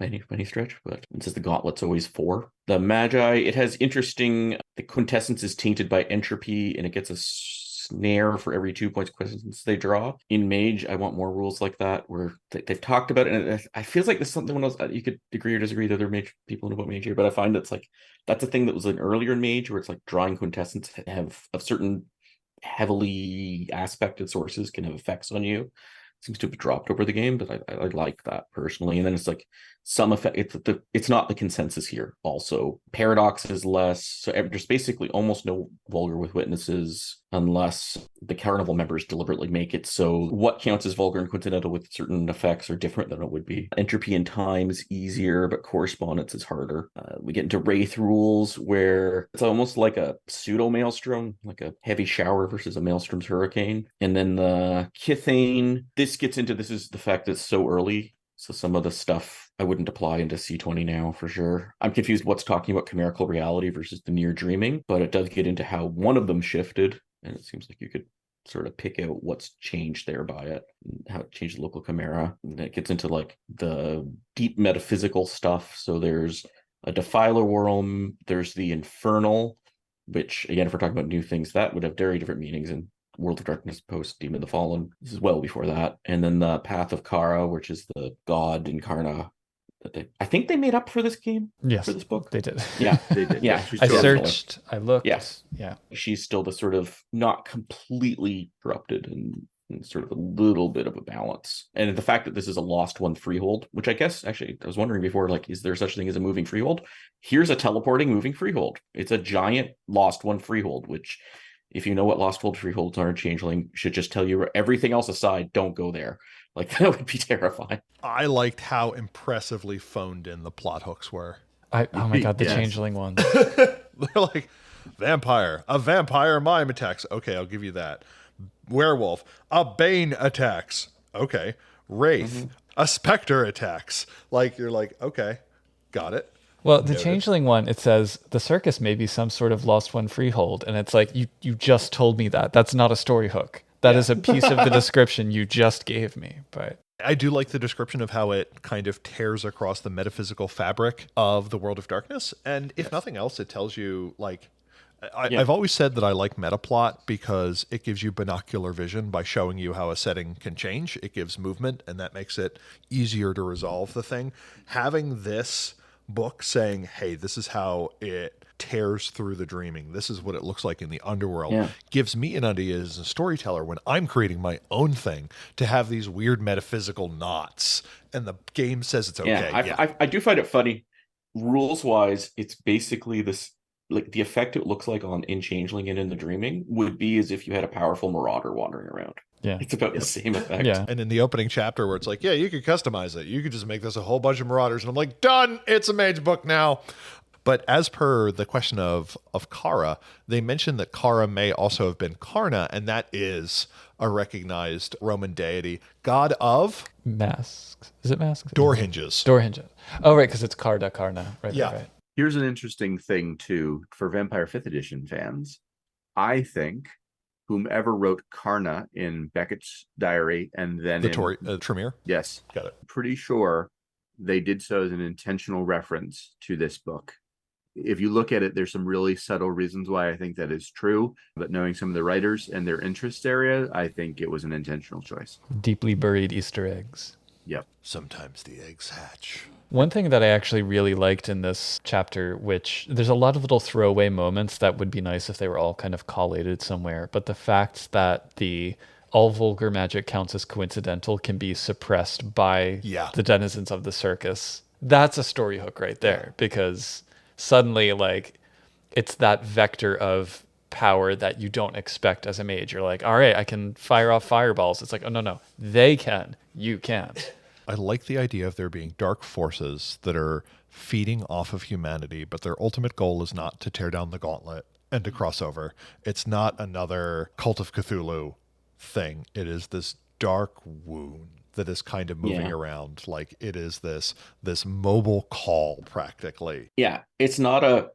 [SPEAKER 5] by any stretch. But it says the Gauntlet's always 4. The Magi, it has interesting, the quintessence is tainted by entropy, and it gets a snare for every 2 points quintessence they draw. In Mage, I want more rules like that, where they've talked about it, and I feel like this is something when else you could agree or disagree. The other Mage people know about Mage here, but I find that's a thing that was an earlier in Mage, where it's like drawing quintessence of certain heavily aspected sources can have effects on you. Seems to have dropped over the game, but I like that personally. And then it's like some effect. It's not the consensus here. Also, Paradox is less. So there's basically almost no vulgar with witnesses unless the Carnivàle members deliberately make it so what counts as vulgar and coincidental with certain effects are different than it would be. Entropy and time is easier, but correspondence is harder. We get into Wraith rules, where it's almost like a pseudo maelstrom, like a heavy shower versus a maelstrom's hurricane. And then the Kithane, this is the fact that it's so early. So some of the stuff I wouldn't apply into C20 now for sure. I'm confused what's talking about chimerical reality versus the near dreaming, but it does get into how one of them shifted. And it seems like you could sort of pick out what's changed there by it, how it changed the local chimera. And it gets into like the deep metaphysical stuff. So there's a defiler worm, there's the infernal, which again, if we're talking about new things, that would have very different meanings in World of Darkness post Demon of the Fallen. This is well before that. And then the Path of Kara, which is the god incarna that I think they made up for this game.
[SPEAKER 2] Yes,
[SPEAKER 5] for this book.
[SPEAKER 2] They did.
[SPEAKER 5] Yeah,
[SPEAKER 3] they did.
[SPEAKER 5] Yeah,
[SPEAKER 2] I searched, I looked.
[SPEAKER 5] Yes.
[SPEAKER 2] Yeah.
[SPEAKER 5] She's still the sort of not completely corrupted and sort of a little bit of a balance. And the fact that this is a lost one freehold, which I guess actually I was wondering before, like, is there such a thing as a moving freehold? Here's a teleporting moving freehold. It's a giant lost one freehold, which, if you know what lost world freeholds are in Changeling, should just tell you everything else aside, don't go there. Like, that would be terrifying.
[SPEAKER 4] I liked how impressively phoned in the plot hooks were.
[SPEAKER 2] Oh my god, the
[SPEAKER 3] Yes.
[SPEAKER 2] Changeling ones.
[SPEAKER 4] They're like, Vampire, a vampire mime attacks. Okay, I'll give you that. Werewolf, a bane attacks. Okay. Wraith, a specter attacks. Like, you're like, okay, got it.
[SPEAKER 2] Well, the
[SPEAKER 4] Noted.
[SPEAKER 2] Changeling one, it says the circus may be some sort of lost one freehold, and it's like you just told me that. That's not a story hook. That is a piece of the description you just gave me. But
[SPEAKER 4] I do like the description of how it kind of tears across the metaphysical fabric of the world of darkness. And if nothing else, it tells you, like, I've always said that I like metaplot because it gives you binocular vision by showing you how a setting can change. It gives movement, and that makes it easier to resolve the thing. Having this book saying, hey, this is how it tears through the dreaming, this is what it looks like in the underworld, gives me an idea as a storyteller when I'm creating my own thing to have these weird metaphysical knots, and the game says it's okay.
[SPEAKER 5] I do find it funny. Rules wise, it's basically this, like the effect it looks like in Changeling and in the Dreaming would be as if you had a powerful marauder wandering around.
[SPEAKER 2] yeah,
[SPEAKER 5] It's about the same effect.
[SPEAKER 2] yeah.
[SPEAKER 4] And in the opening chapter where it's like, yeah, you could customize it. You could just make this a whole bunch of marauders. And I'm like, done. It's a mage book now. But as per the question of Kara, they mentioned that Kara may also have been Karna, and that is a recognized Roman deity, god of
[SPEAKER 2] Masks. Is it masks?
[SPEAKER 4] door hinges.
[SPEAKER 2] Door hinges. Oh, right, because it's Karda Karna. Right,
[SPEAKER 4] Yeah.
[SPEAKER 2] right.
[SPEAKER 3] Here's an interesting thing, too, for Vampire 5th Edition fans. I think whomever wrote Karna in Beckett's diary and then
[SPEAKER 4] Tremere?
[SPEAKER 3] Yes.
[SPEAKER 4] Got it.
[SPEAKER 3] Pretty sure they did so as an intentional reference to this book. If you look at it, there's some really subtle reasons why I think that is true. But knowing some of the writers and their interest area, I think it was an intentional choice.
[SPEAKER 2] Deeply buried Easter eggs.
[SPEAKER 3] Yep.
[SPEAKER 4] Sometimes the eggs hatch.
[SPEAKER 2] One thing that I actually really liked in this chapter, which there's a lot of little throwaway moments that would be nice if they were all kind of collated somewhere, but the fact that the all vulgar magic counts as coincidental can be suppressed by the denizens of the circus. That's a story hook right there, because suddenly, like, it's that vector of power that you don't expect as a mage. You're like, all right, I can fire off fireballs. It's like, oh, no, they can. You can't.
[SPEAKER 4] I like the idea of there being dark forces that are feeding off of humanity, but their ultimate goal is not to tear down the gauntlet and to cross over. It's not another Cult of Cthulhu thing. It is this dark wound that is kind of moving around. Like, it is this mobile call practically.
[SPEAKER 5] Yeah, it's not a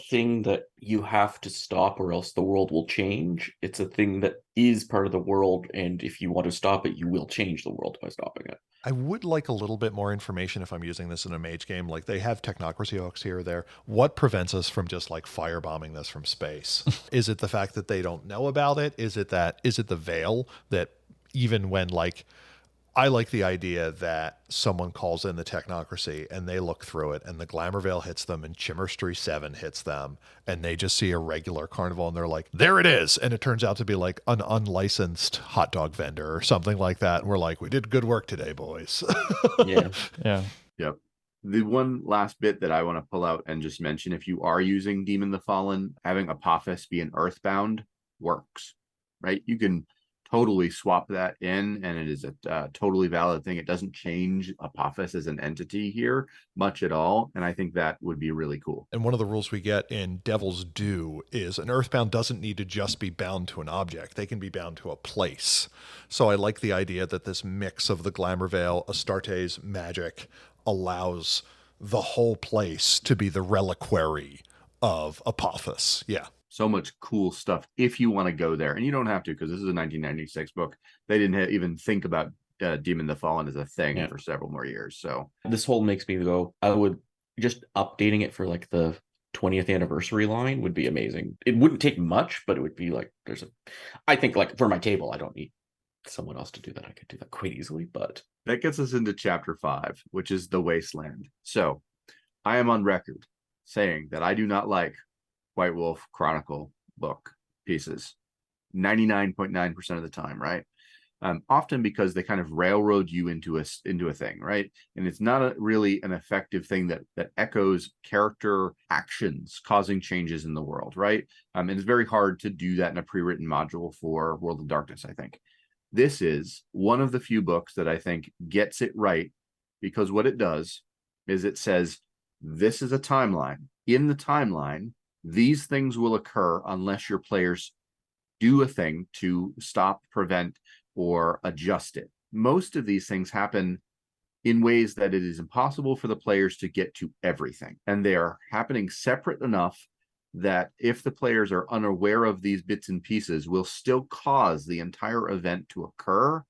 [SPEAKER 5] thing that you have to stop or else the world will change. It's a thing that is part of the world, and if you want to stop it, you will change the world by stopping it.
[SPEAKER 4] I would like a little bit more information if I'm using this in a mage game. Like, they have technocracy hooks here or there. What prevents us from just like firebombing this from space? Is it the fact that they don't know about it? Is it the veil that even when, like, I like the idea that someone calls in the technocracy and they look through it and the glamour veil hits them and Chemistry 7 hits them and they just see a regular Carnivàle and they're like, there it is. And it turns out to be like an unlicensed hot dog vendor or something like that. And we're like, we did good work today, boys.
[SPEAKER 2] Yeah.
[SPEAKER 3] Yep. The one last bit that I want to pull out and just mention, if you are using Demon the Fallen, having Apophis be an Earthbound works, right? You can totally swap that in, and it is a totally valid thing. It doesn't change Apophis as an entity here much at all, and I think that would be really cool.
[SPEAKER 4] And one of the rules we get in Devil's Due is an Earthbound doesn't need to just be bound to an object. They can be bound to a place. So I like the idea that this mix of the Glamour Veil, Astarte's magic, allows the whole place to be the reliquary of Apophis. Yeah.
[SPEAKER 3] So much cool stuff if you want to go there. And you don't have to, because this is a 1996 book. They didn't even think about Demon the Fallen as a thing for several more years. So
[SPEAKER 5] this whole makes me go, I would just updating it for like the 20th anniversary line would be amazing. It wouldn't take much, but it would be like, I think, like, for my table, I don't need someone else to do that. I could do that quite easily, but
[SPEAKER 3] that gets us into chapter 5, which is the Wasteland. So I am on record saying that I do not like White Wolf Chronicle book pieces 99.9% of the time, right? Often because they kind of railroad you into a thing, right? And it's not really an effective thing that echoes character actions causing changes in the world, right? And it's very hard to do that in a pre-written module for World of Darkness, I think. This is one of the few books that I think gets it right, because what it does is it says, this is a timeline. In the timeline, these things will occur unless your players do a thing to stop, prevent, or adjust it. Most of these things happen in ways that it is impossible for the players to get to everything. And they are happening separate enough that if the players are unaware of these bits and pieces, will still cause the entire event to occur,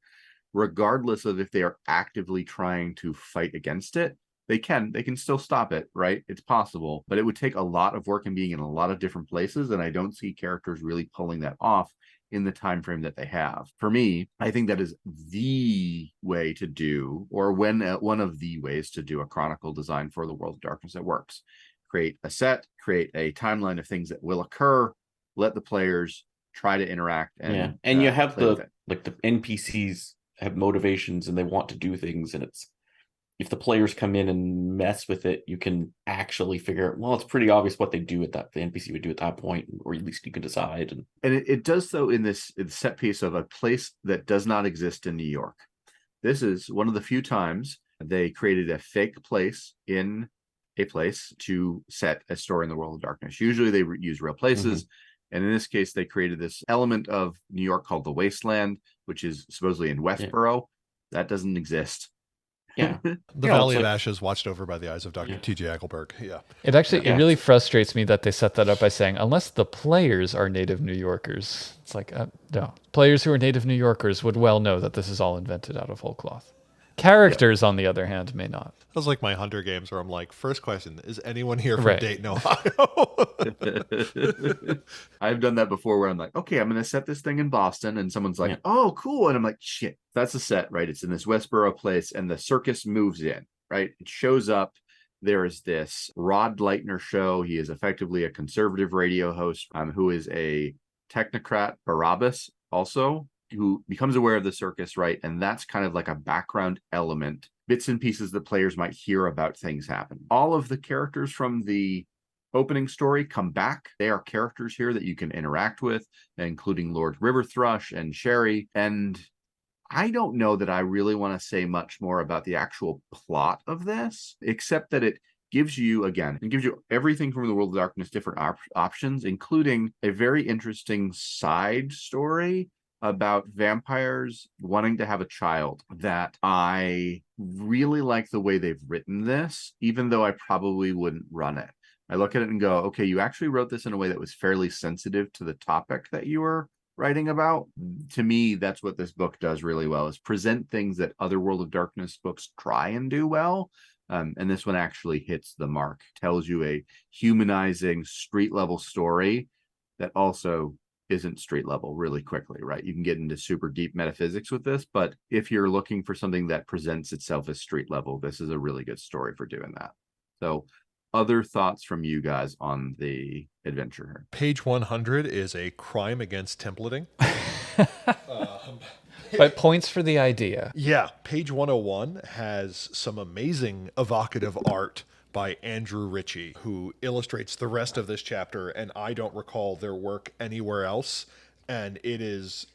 [SPEAKER 3] regardless of if they are actively trying to fight against it. They can still stop it, right? It's possible, but it would take a lot of work and being in a lot of different places, and I don't see characters really pulling that off in the time frame that they have. For me, I think that is the way to do, or one of the ways to do a chronicle design for the World of Darkness that works. Create a set, create a timeline of things that will occur, let the players try to interact, and
[SPEAKER 5] you have the NPCs have motivations and they want to do things, and it's, if the players come in and mess with it, you can actually figure out, well, it's pretty obvious what they do at that, the NPC would do at that point, or at least you can decide.
[SPEAKER 3] And it does so in this set piece of a place that does not exist in New York. This is one of the few times they created a fake place in a place to set a story in the World of Darkness. Usually they use real places. And in this case, they created this element of New York called the Wasteland, which is supposedly in Westboro. That doesn't exist.
[SPEAKER 5] Yeah.
[SPEAKER 4] The Valley of Ashes watched over by the eyes of Dr. T.J. Eichelberg. Yeah.
[SPEAKER 2] It actually, it really frustrates me that they set that up by saying, unless the players are native New Yorkers. It's like, no. Players who are native New Yorkers would well know that this is all invented out of whole cloth. Characters, on the other hand, may not.
[SPEAKER 4] That was like my Hunter games where I'm like, first question, is anyone here from
[SPEAKER 2] Right.
[SPEAKER 4] Dayton, Ohio?
[SPEAKER 3] I've done that before where I'm like, okay, I'm going to set this thing in Boston. And someone's like, oh, cool. And I'm like, shit, that's a set, right? It's in this Westboro place and the circus moves in, right? It shows up. There is this Rod Leitner show. He is effectively a conservative radio host who is a technocrat, Barabbas also, who becomes aware of the circus, right? And that's kind of like a background element, bits and pieces that players might hear about things happen. All of the characters from the opening story come back. They are characters here that you can interact with, including Lord Riverthrush and Sherry. And I don't know that I really want to say much more about the actual plot of this, except that it gives you, again, it gives you everything from the World of Darkness, different options, including a very interesting side story about vampires wanting to have a child that I really like the way they've written this, even though I probably wouldn't run it. I look at it and go, okay, you actually wrote this in a way that was fairly sensitive to the topic that you were writing about. To me, that's what this book does really well, is present things that other World of Darkness books try and do well. And this one actually hits the mark, tells you a humanizing street level story that also isn't street level really quickly, right? You can get into super deep metaphysics with this, but if you're looking for something that presents itself as street level, this is a really good story for doing that. So other thoughts from you guys on the adventure here?
[SPEAKER 4] Page 100 is a crime against templating.
[SPEAKER 2] But points for the idea.
[SPEAKER 4] Yeah. Page 101 has some amazing evocative art by Andrew Ritchie, who illustrates the rest of this chapter, and I don't recall their work anywhere else. And it is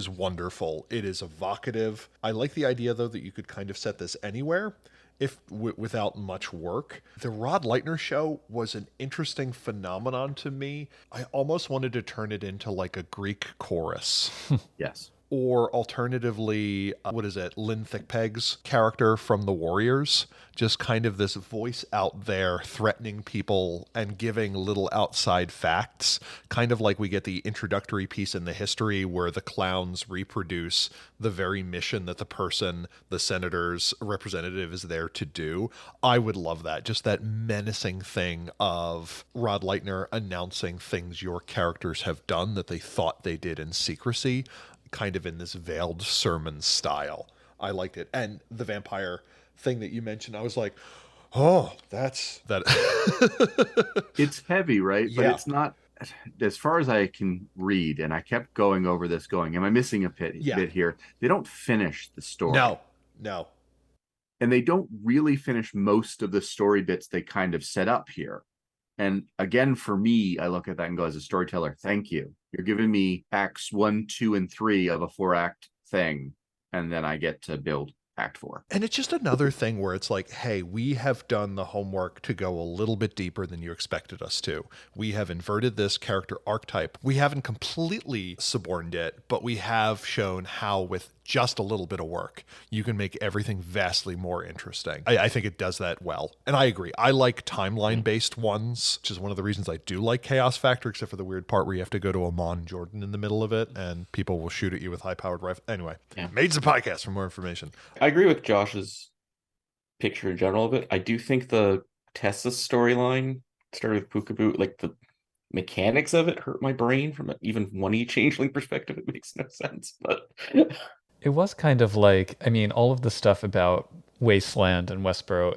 [SPEAKER 4] wonderful. It is evocative. I like the idea, though, that you could kind of set this anywhere if without much work. The Rod Leitner show was an interesting phenomenon to me. I almost wanted to turn it into like a Greek chorus.
[SPEAKER 3] Yes.
[SPEAKER 4] Or alternatively, Lynn Thickpeg's character from The Warriors? Just kind of this voice out there threatening people and giving little outside facts. Kind of like we get the introductory piece in the history where the clowns reproduce the very mission that the senator's representative is there to do. I would love that. Just that menacing thing of Rod Leitner announcing things your characters have done that they thought they did in secrecy, kind of in this veiled sermon style. I liked it. And the vampire thing that you mentioned, I was like, oh, that's that.
[SPEAKER 3] It's heavy, right?
[SPEAKER 4] Yeah.
[SPEAKER 3] But it's not, as far as I can read, and I kept going over this going, am I missing a bit here? They don't finish the story.
[SPEAKER 4] No.
[SPEAKER 3] And they don't really finish most of the story bits they kind of set up here. And again, for me, I look at that and go, as a storyteller, thank you. You're giving me acts 1, 2, and 3 of a 4-act thing. And then I get to build Act 4.
[SPEAKER 4] And it's just another thing where it's like, hey, we have done the homework to go a little bit deeper than you expected us to. We have inverted this character archetype. We haven't completely suborned it, but we have shown how with just a little bit of work, you can make everything vastly more interesting. I think it does that well. And I agree. I like timeline-based ones, which is one of the reasons I do like Chaos Factor, except for the weird part where you have to go to Amon Jordan in the middle of it, and people will shoot at you with high-powered rifles. Anyway, Mage's a podcast for more information.
[SPEAKER 5] I agree with Josh's picture in general of it. I do think the Tessa storyline started with Pukabu, like the mechanics of it hurt my brain from an even 1E changeling perspective. It makes no sense, but...
[SPEAKER 2] It was kind of like, I mean, all of the stuff about Wasteland and Westboro,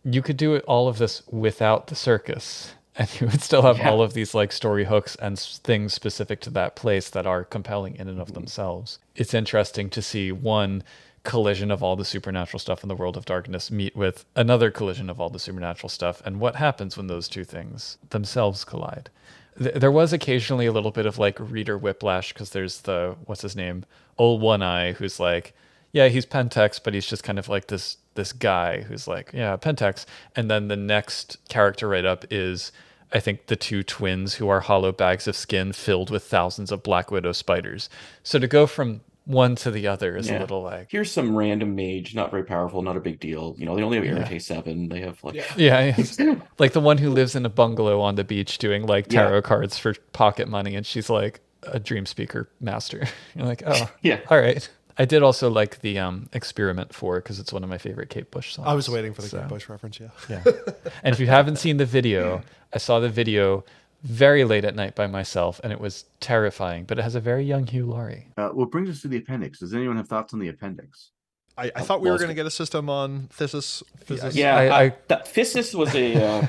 [SPEAKER 2] you could do all of this without the circus, and you would still have all of these like story hooks and things specific to that place that are compelling in and of themselves. It's interesting to see one collision of all the supernatural stuff in the World of Darkness meet with another collision of all the supernatural stuff, and what happens when those two things themselves collide. There was occasionally a little bit of like reader whiplash because there's the, what's his name, Old One Eye, who's like, yeah, he's Pentex, but he's just kind of like this guy who's like, yeah, Pentex. And then the next character right up is, I think, the two twins who are hollow bags of skin filled with thousands of Black Widow spiders. So to go from one to the other is a little like...
[SPEAKER 5] Here's some random mage, not very powerful, not a big deal. You know, they only have Irritate 7. They have like...
[SPEAKER 2] like the one who lives in a bungalow on the beach doing like tarot cards for pocket money, and she's like a dream speaker master. You're like, oh, all right. I did also like the Experiment 4 because it's one of my favorite Kate Bush songs.
[SPEAKER 4] I was waiting for the Kate Bush reference,
[SPEAKER 2] yeah. And if you haven't seen the video, I saw the video very late at night by myself, and it was terrifying, but it has a very young Hugh Laurie.
[SPEAKER 3] What brings us to the appendix? Does anyone have thoughts on the appendix?
[SPEAKER 4] I thought we were going to get a system on Thysis.
[SPEAKER 5] Thysis was a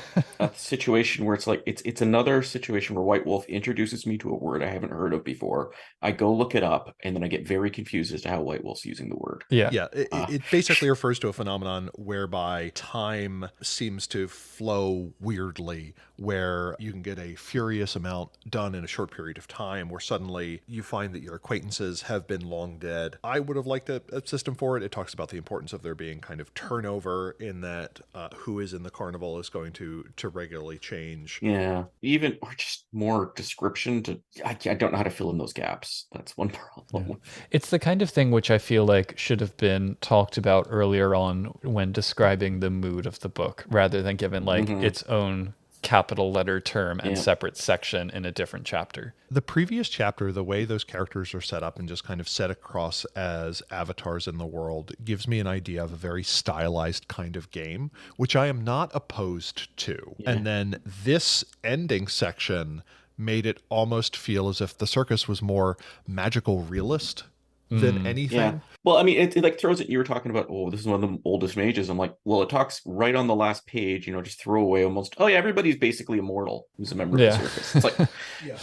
[SPEAKER 5] situation where it's like it's another situation where White Wolf introduces me to a word I haven't heard of before. I go look it up, and then I get very confused as to how White Wolf's using the word.
[SPEAKER 4] It basically refers to a phenomenon whereby time seems to flow weirdly, where you can get a furious amount done in a short period of time, where suddenly you find that your acquaintances have been long dead. I would have liked a system for it. It talks about the importance of there being kind of turnover in that who is in the Carnivàle is going to regularly change.
[SPEAKER 5] Yeah, or just more description to... I don't know how to fill in those gaps. That's one problem.
[SPEAKER 2] Yeah. It's the kind of thing which I feel like should have been talked about earlier on when describing the mood of the book, rather than given like its own capital letter term and separate section in a different chapter.
[SPEAKER 4] The previous chapter, the way those characters are set up and just kind of set across as avatars in the world, gives me an idea of a very stylized kind of game, which I am not opposed to. And then this ending section made it almost feel as if the circus was more magical realist than anything.
[SPEAKER 5] Yeah. Well, I mean, it like throws it. You were talking about, oh, this is one of the oldest mages. I'm like, well, it talks right on the last page, just throw away almost, oh yeah, everybody's basically immortal who's a member of the circus. It's like,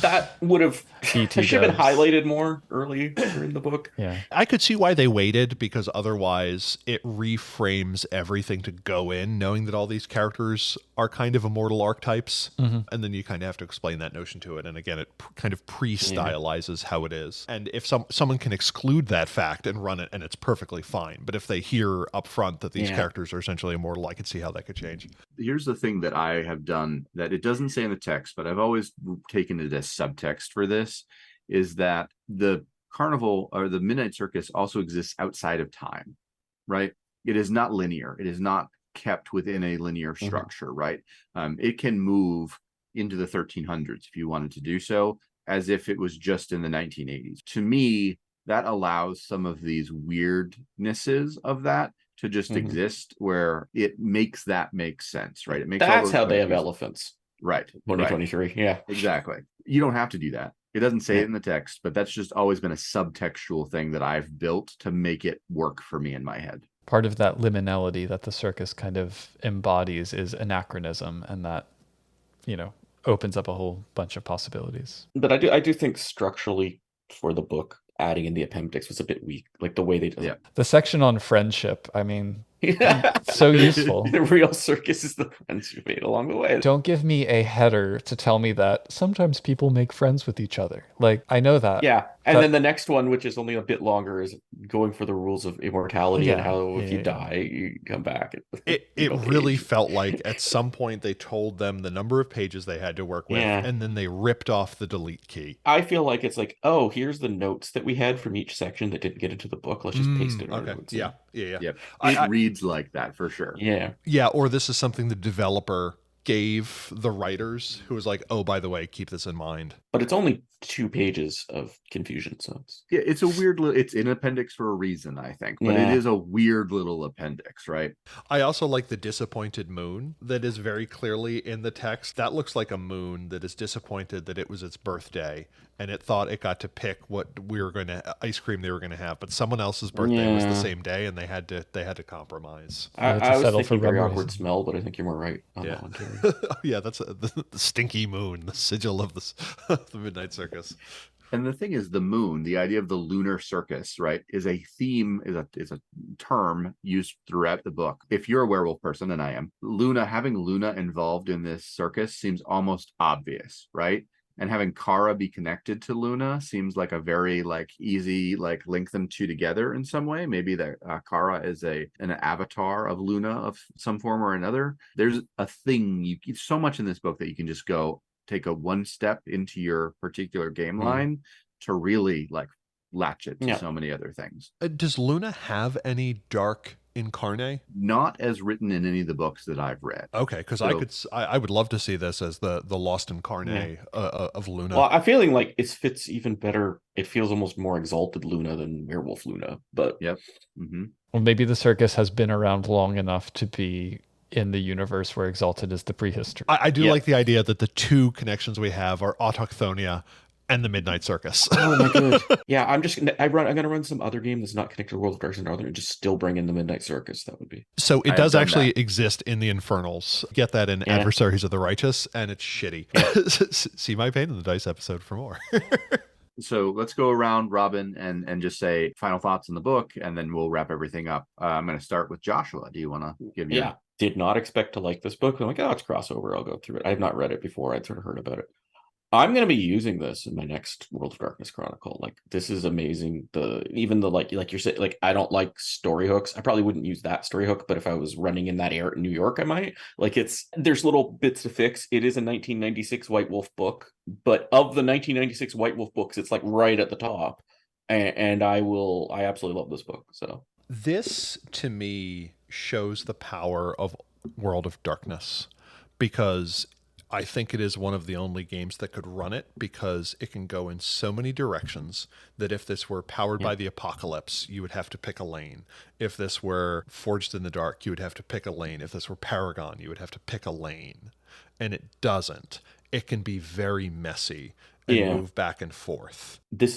[SPEAKER 5] that would have should have been highlighted more early in the book.
[SPEAKER 2] Yeah.
[SPEAKER 4] I could see why they waited, because otherwise it reframes everything to go in, knowing that all these characters are kind of immortal archetypes. And then you kind of have to explain that notion to it. And again, it kind of pre-stylizes how it is. And if someone can exclude that fact and run it, and it's perfectly fine. But if they hear up front that these characters are essentially immortal, I could see how that could change.
[SPEAKER 3] Here's the thing that I have done that it doesn't say in the text, but I've always taken it as subtext for this, is that the Carnivàle or the Midnight Circus also exists outside of time, right? It is not linear. It is not kept within a linear structure, right? It can move into the 1300s if you wanted to do so, as if it was just in the 1980s. To me, that allows some of these weirdnesses of that to just exist, where it makes that make sense, right? It makes
[SPEAKER 5] that's how they have elephants,
[SPEAKER 3] right?
[SPEAKER 5] 2023, yeah,
[SPEAKER 3] exactly. You don't have to do that. It doesn't say it in the text, but that's just always been a subtextual thing that I've built to make it work for me in my head.
[SPEAKER 2] Part of that liminality that the circus kind of embodies is anachronism, and that opens up a whole bunch of possibilities.
[SPEAKER 5] But I do think structurally for the book, adding in the appendix was a bit weak, like the way they did it.
[SPEAKER 2] The section on friendship, I mean, So useful.
[SPEAKER 5] The real circus is the friends you made along the way.
[SPEAKER 2] Don't give me a header to tell me that sometimes people make friends with each other. Like, I know that.
[SPEAKER 5] Yeah. And then the next one, which is only a bit longer, is going for the rules of immortality and how if you die, you come back.
[SPEAKER 4] It really felt like at some point they told them the number of pages they had to work with, and then they ripped off the delete key.
[SPEAKER 5] I feel like it's like, oh, here's the notes that we had from each section that didn't get into the book. Let's just paste it.
[SPEAKER 3] Okay.
[SPEAKER 4] Yeah.
[SPEAKER 3] It reads like that for sure.
[SPEAKER 4] Yeah. Or this is something the developer gave the writers, who was like, oh, by the way, keep this in mind.
[SPEAKER 5] But it's only 2 pages of confusion, so
[SPEAKER 3] it's a weird it's an appendix for a reason, I think, but it is a weird little appendix, right?
[SPEAKER 4] I also like the disappointed moon that is very clearly in the text. That looks like a moon that is disappointed that it was its birthday and it thought it got to pick what ice cream they were gonna have, but someone else's birthday was the same day and they had to compromise.
[SPEAKER 5] I was thinking very awkward smell, but I think you're more right on that one, Terry.
[SPEAKER 4] Yeah, that's the stinky moon, the sigil of the Midnight Circus.
[SPEAKER 3] And the thing is, the moon, the idea of the lunar circus, right, is a theme, is a term used throughout the book. If you're a werewolf person, and I am, having Luna involved in this circus seems almost obvious, right? And having Kara be connected to Luna seems like a very easy link them two together in some way. Maybe that Kara is an avatar of Luna of some form or another. There's a thing so much in this book that you can just go take a one step into your particular game line to really latch it to so many other things.
[SPEAKER 4] Does Luna have any dark incarnate?
[SPEAKER 3] Not as written in any of the books that I've read.
[SPEAKER 4] Okay, because I would love to see this as the lost incarnate of Luna.
[SPEAKER 5] Well, I'm feeling like it fits even better. It feels almost more exalted Luna than werewolf Luna, but
[SPEAKER 2] Well, maybe the circus has been around long enough to be in the universe where exalted is the prehistory.
[SPEAKER 4] I do like the idea that the two connections we have are Autochthonia and the Midnight Circus.
[SPEAKER 5] Oh my god! Yeah, I'm gonna run some other game that's not connected to World of Darkness and Northern and just still bring in the Midnight Circus. That would be
[SPEAKER 4] so. It does actually exist in the Infernals. Get that in Adversaries of the Righteous, and it's shitty. See my Pain in the Dice episode for more.
[SPEAKER 3] So let's go around, Robin, and just say final thoughts on the book, and then we'll wrap everything up. I'm going to start with Joshua. Do you want to give your...
[SPEAKER 5] Did not expect to like this book. I'm like, oh, it's crossover. I'll go through it. I have not read it before. I'd sort of heard about it. I'm going to be using this in my next World of Darkness Chronicle. This is amazing. Even the like you're saying, I don't like story hooks. I probably wouldn't use that story hook, but if I was running in that area in New York, I might. There's little bits to fix. It is a 1996 White Wolf book, but of the 1996 White Wolf books, it's right at the top. And I absolutely love this book. So
[SPEAKER 4] this to me shows the power of World of Darkness, because I think it is one of the only games that could run it, because it can go in so many directions that if this were powered by the apocalypse, you would have to pick a lane. If this were Forged in the Dark, you would have to pick a lane. If this were Paragon, you would have to pick a lane. And it doesn't. It can be very messy and move back and forth.
[SPEAKER 5] This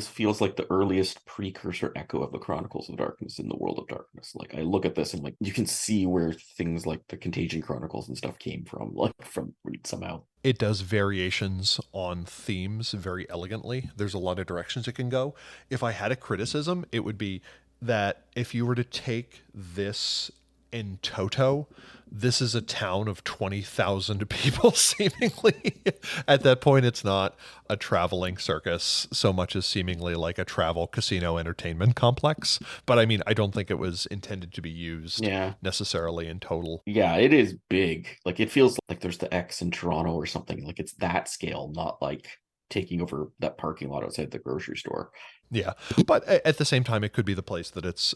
[SPEAKER 5] feels like the earliest precursor echo of the Chronicles of Darkness in the World of Darkness. I look at this and you can see where things like the Contagion Chronicles and stuff came from, from Reed somehow.
[SPEAKER 4] It does variations on themes very elegantly. There's a lot of directions it can go. If I had a criticism, it would be that if you were to take this in toto, this is a town of 20,000 people, seemingly. At that point, it's not a traveling circus so much as seemingly like a travel casino entertainment complex. But I mean, I don't think it was intended to be used necessarily in total.
[SPEAKER 5] Yeah, it is big. It feels like there's the X in Toronto or something. It's that scale, not taking over that parking lot outside the grocery store.
[SPEAKER 4] Yeah, but at the same time, it could be the place that its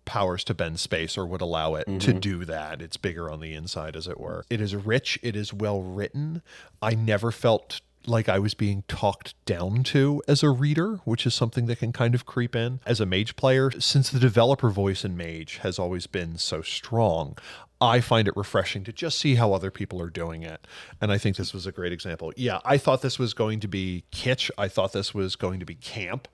[SPEAKER 4] powers to bend space or would allow it to do that. It's bigger on the inside, as it were. It is rich. It is well written. I never felt like I was being talked down to as a reader, which is something that can kind of creep in. As a Mage player, since the developer voice in Mage has always been so strong, I find it refreshing to just see how other people are doing it. And I think this was a great example. Yeah, I thought this was going to be kitsch. I thought this was going to be camp.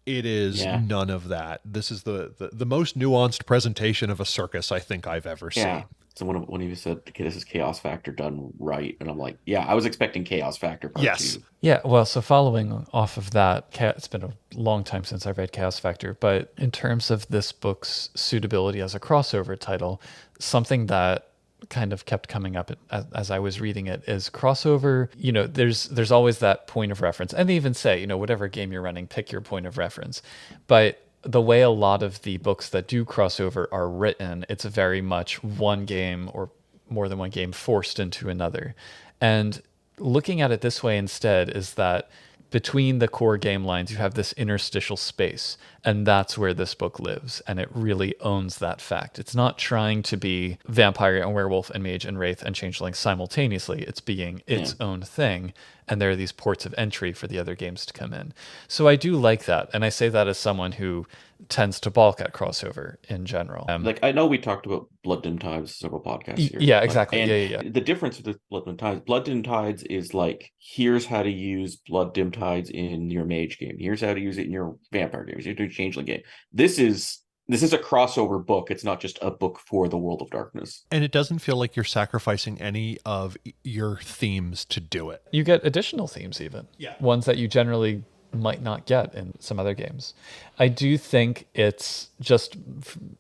[SPEAKER 4] It is none of that. This is the most nuanced presentation of a circus I think I've ever seen.
[SPEAKER 5] So when he said, okay, this is Chaos Factor done right, and I'm like, yeah, I was expecting Chaos Factor part two.
[SPEAKER 2] Yeah, well, so following off of that, it's been a long time since I read Chaos Factor, but in terms of this book's suitability as a crossover title, something that kind of kept coming up as I was reading it is crossover. You know, there's always that point of reference, and they even say, you know, whatever game you're running, pick your point of reference. But the way a lot of the books that do crossover are written, it's very much one game or more than one game forced into another. And looking at it this way instead is that between the core game lines, you have this interstitial space, and that's where this book lives, and it really owns that fact. It's not trying to be vampire and werewolf and mage and wraith and changeling simultaneously. It's being its own thing, and there are these ports of entry for the other games to come in. So I do like that, and I say that as someone who tends to balk at crossover in general.
[SPEAKER 5] Like, I know we talked about Blood Dim Tides several podcasts here.
[SPEAKER 2] Yeah, exactly.
[SPEAKER 5] Yeah. The difference with Blood Dim Tides is like, here's how to use Blood Dim Tides in your mage game. Here's how to use it in your vampire game. You're doing changeling game. This is a crossover book. It's not just a book for the world of darkness.
[SPEAKER 4] And it doesn't feel like you're sacrificing any of your themes to do it.
[SPEAKER 2] You get additional themes even. Yeah. Ones that you generally might not get in some other games. I do think it's just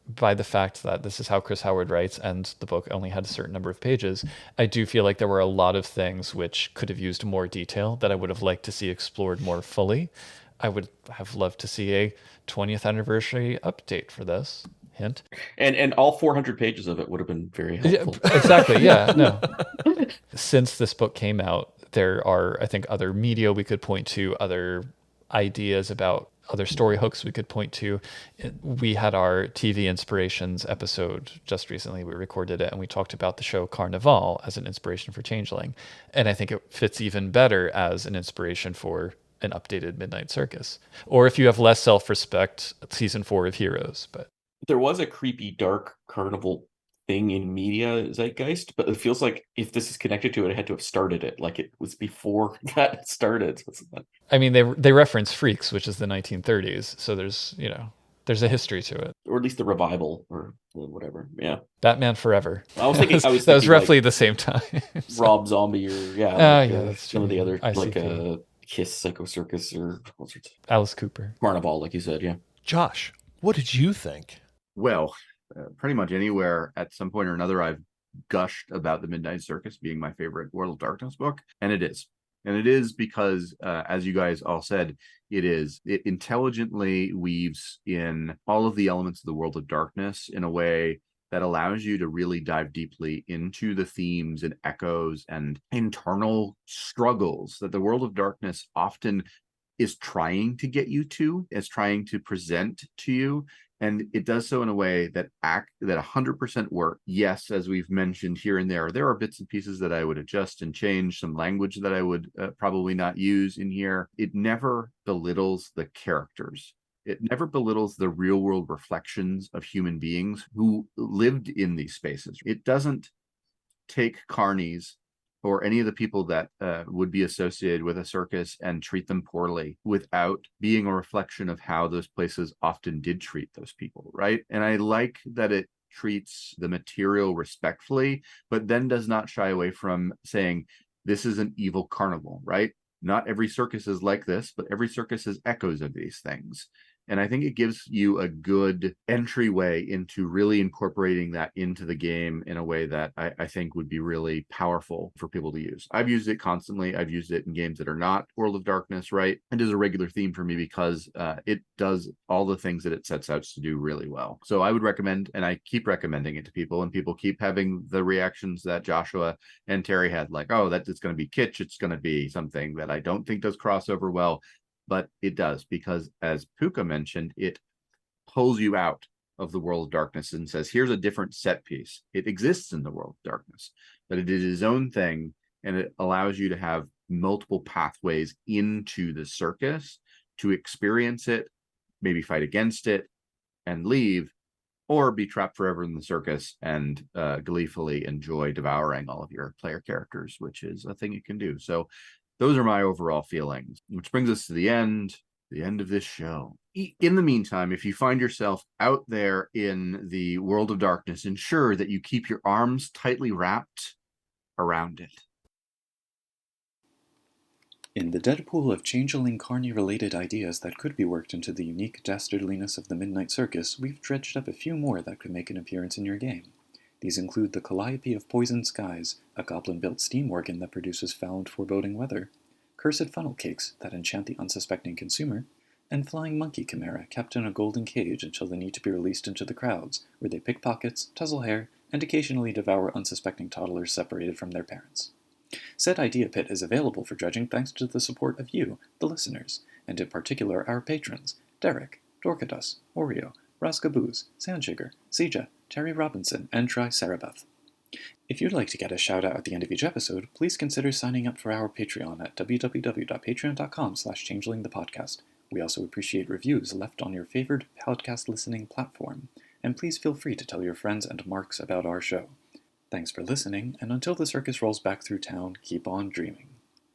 [SPEAKER 2] by the fact that this is how Chris Howard writes and the book only had a certain number of pages, I do feel like there were a lot of things which could have used more detail that I would have liked to see explored more fully. I would have loved to see a 20th anniversary update for this. Hint.
[SPEAKER 5] And all 400 pages of it would have been very helpful.
[SPEAKER 2] Yeah, exactly. Yeah. No. Since this book came out, there are, I think, other media we could point to, other ideas about other story hooks we could point to. We had our TV Inspirations episode just recently. We recorded it and we talked about the show Carnivàle as an inspiration for Changeling. And I think it fits even better as an inspiration for an updated Midnight Circus. Or if you have less self-respect, season 4 of Heroes. But
[SPEAKER 5] there was a creepy, dark carnival thing in media zeitgeist, but it feels like if this is connected to it, I had to have started it. Like it was before that started.
[SPEAKER 2] I mean, they reference Freaks, which is the 1930s. So there's a history to it.
[SPEAKER 5] Or at least the revival or whatever. Yeah.
[SPEAKER 2] Batman Forever.
[SPEAKER 5] I was thinking
[SPEAKER 2] that was roughly like the same time.
[SPEAKER 5] So. Rob Zombie or
[SPEAKER 2] that's
[SPEAKER 5] some of the other
[SPEAKER 2] ICP.
[SPEAKER 5] Kiss Psycho Circus or all sorts.
[SPEAKER 2] Alice Cooper.
[SPEAKER 5] Carnivàle, like you said, yeah.
[SPEAKER 4] Josh, what did you think?
[SPEAKER 3] Well, pretty much anywhere at some point or another, I've gushed about the Midnight Circus being my favorite World of Darkness book, and it is. And it is because, as you guys all said, it intelligently weaves in all of the elements of the World of Darkness in a way that allows you to really dive deeply into the themes and echoes and internal struggles that the World of Darkness often is trying to get you to, is trying to present to you. And it does so in a way that 100% work. Yes, as we've mentioned here and there are bits and pieces that I would adjust and change, some language that I would probably not use in here. It never belittles the characters. It never belittles the real world reflections of human beings who lived in these spaces. It doesn't take carnies or any of the people that would be associated with a circus and treat them poorly without being a reflection of how those places often did treat those people, right? And I like that it treats the material respectfully, but then does not shy away from saying, this is an evil carnival, right? Not every circus is like this, but every circus has echoes of these things. And I think it gives you a good entryway into really incorporating that into the game in a way that I think would be really powerful for people to use. I've used it constantly. I've used it in games that are not World of Darkness, right? It is a regular theme for me because it does all the things that it sets out to do really well. So I would recommend, and I keep recommending it to people, and people keep having the reactions that Joshua and Terry had, like, oh, it's going to be kitsch. It's going to be something that I don't think does crossover well. But it does, because as Puka mentioned, it pulls you out of the World of Darkness and says, here's a different set piece. It exists in the World of Darkness, but it is its own thing, and it allows you to have multiple pathways into the circus to experience it, maybe fight against it and leave, or be trapped forever in the circus and gleefully enjoy devouring all of your player characters, which is a thing you can do. So those are my overall feelings, which brings us to the end. The end of this show. In the meantime, if you find yourself out there in the world of darkness, ensure that you keep your arms tightly wrapped around it.
[SPEAKER 1] In the dead pool of Changeling Carnivàle-related ideas that could be worked into the unique dastardliness of the Midnight Circus, we've dredged up a few more that could make an appearance in your game. These include the Calliope of Poisoned Skies, a goblin-built steam organ that produces foul and foreboding weather, cursed funnel cakes that enchant the unsuspecting consumer, and flying monkey chimera kept in a golden cage until they need to be released into the crowds, where they pick pockets, tussle hair, and occasionally devour unsuspecting toddlers separated from their parents. Said Idea Pit is available for dredging thanks to the support of you, the listeners, and in particular our patrons, Derek, Dorcadus, Oreo, Raskaboos, Sandsugar, Sija, Terry Robinson, and Tricerabeth. If you'd like to get a shout-out at the end of each episode, please consider signing up for our Patreon at www.patreon.com/changelingthepodcast. We also appreciate reviews left on your favorite podcast listening platform, and please feel free to tell your friends and marks about our show. Thanks for listening, and until the circus rolls back through town, keep on dreaming.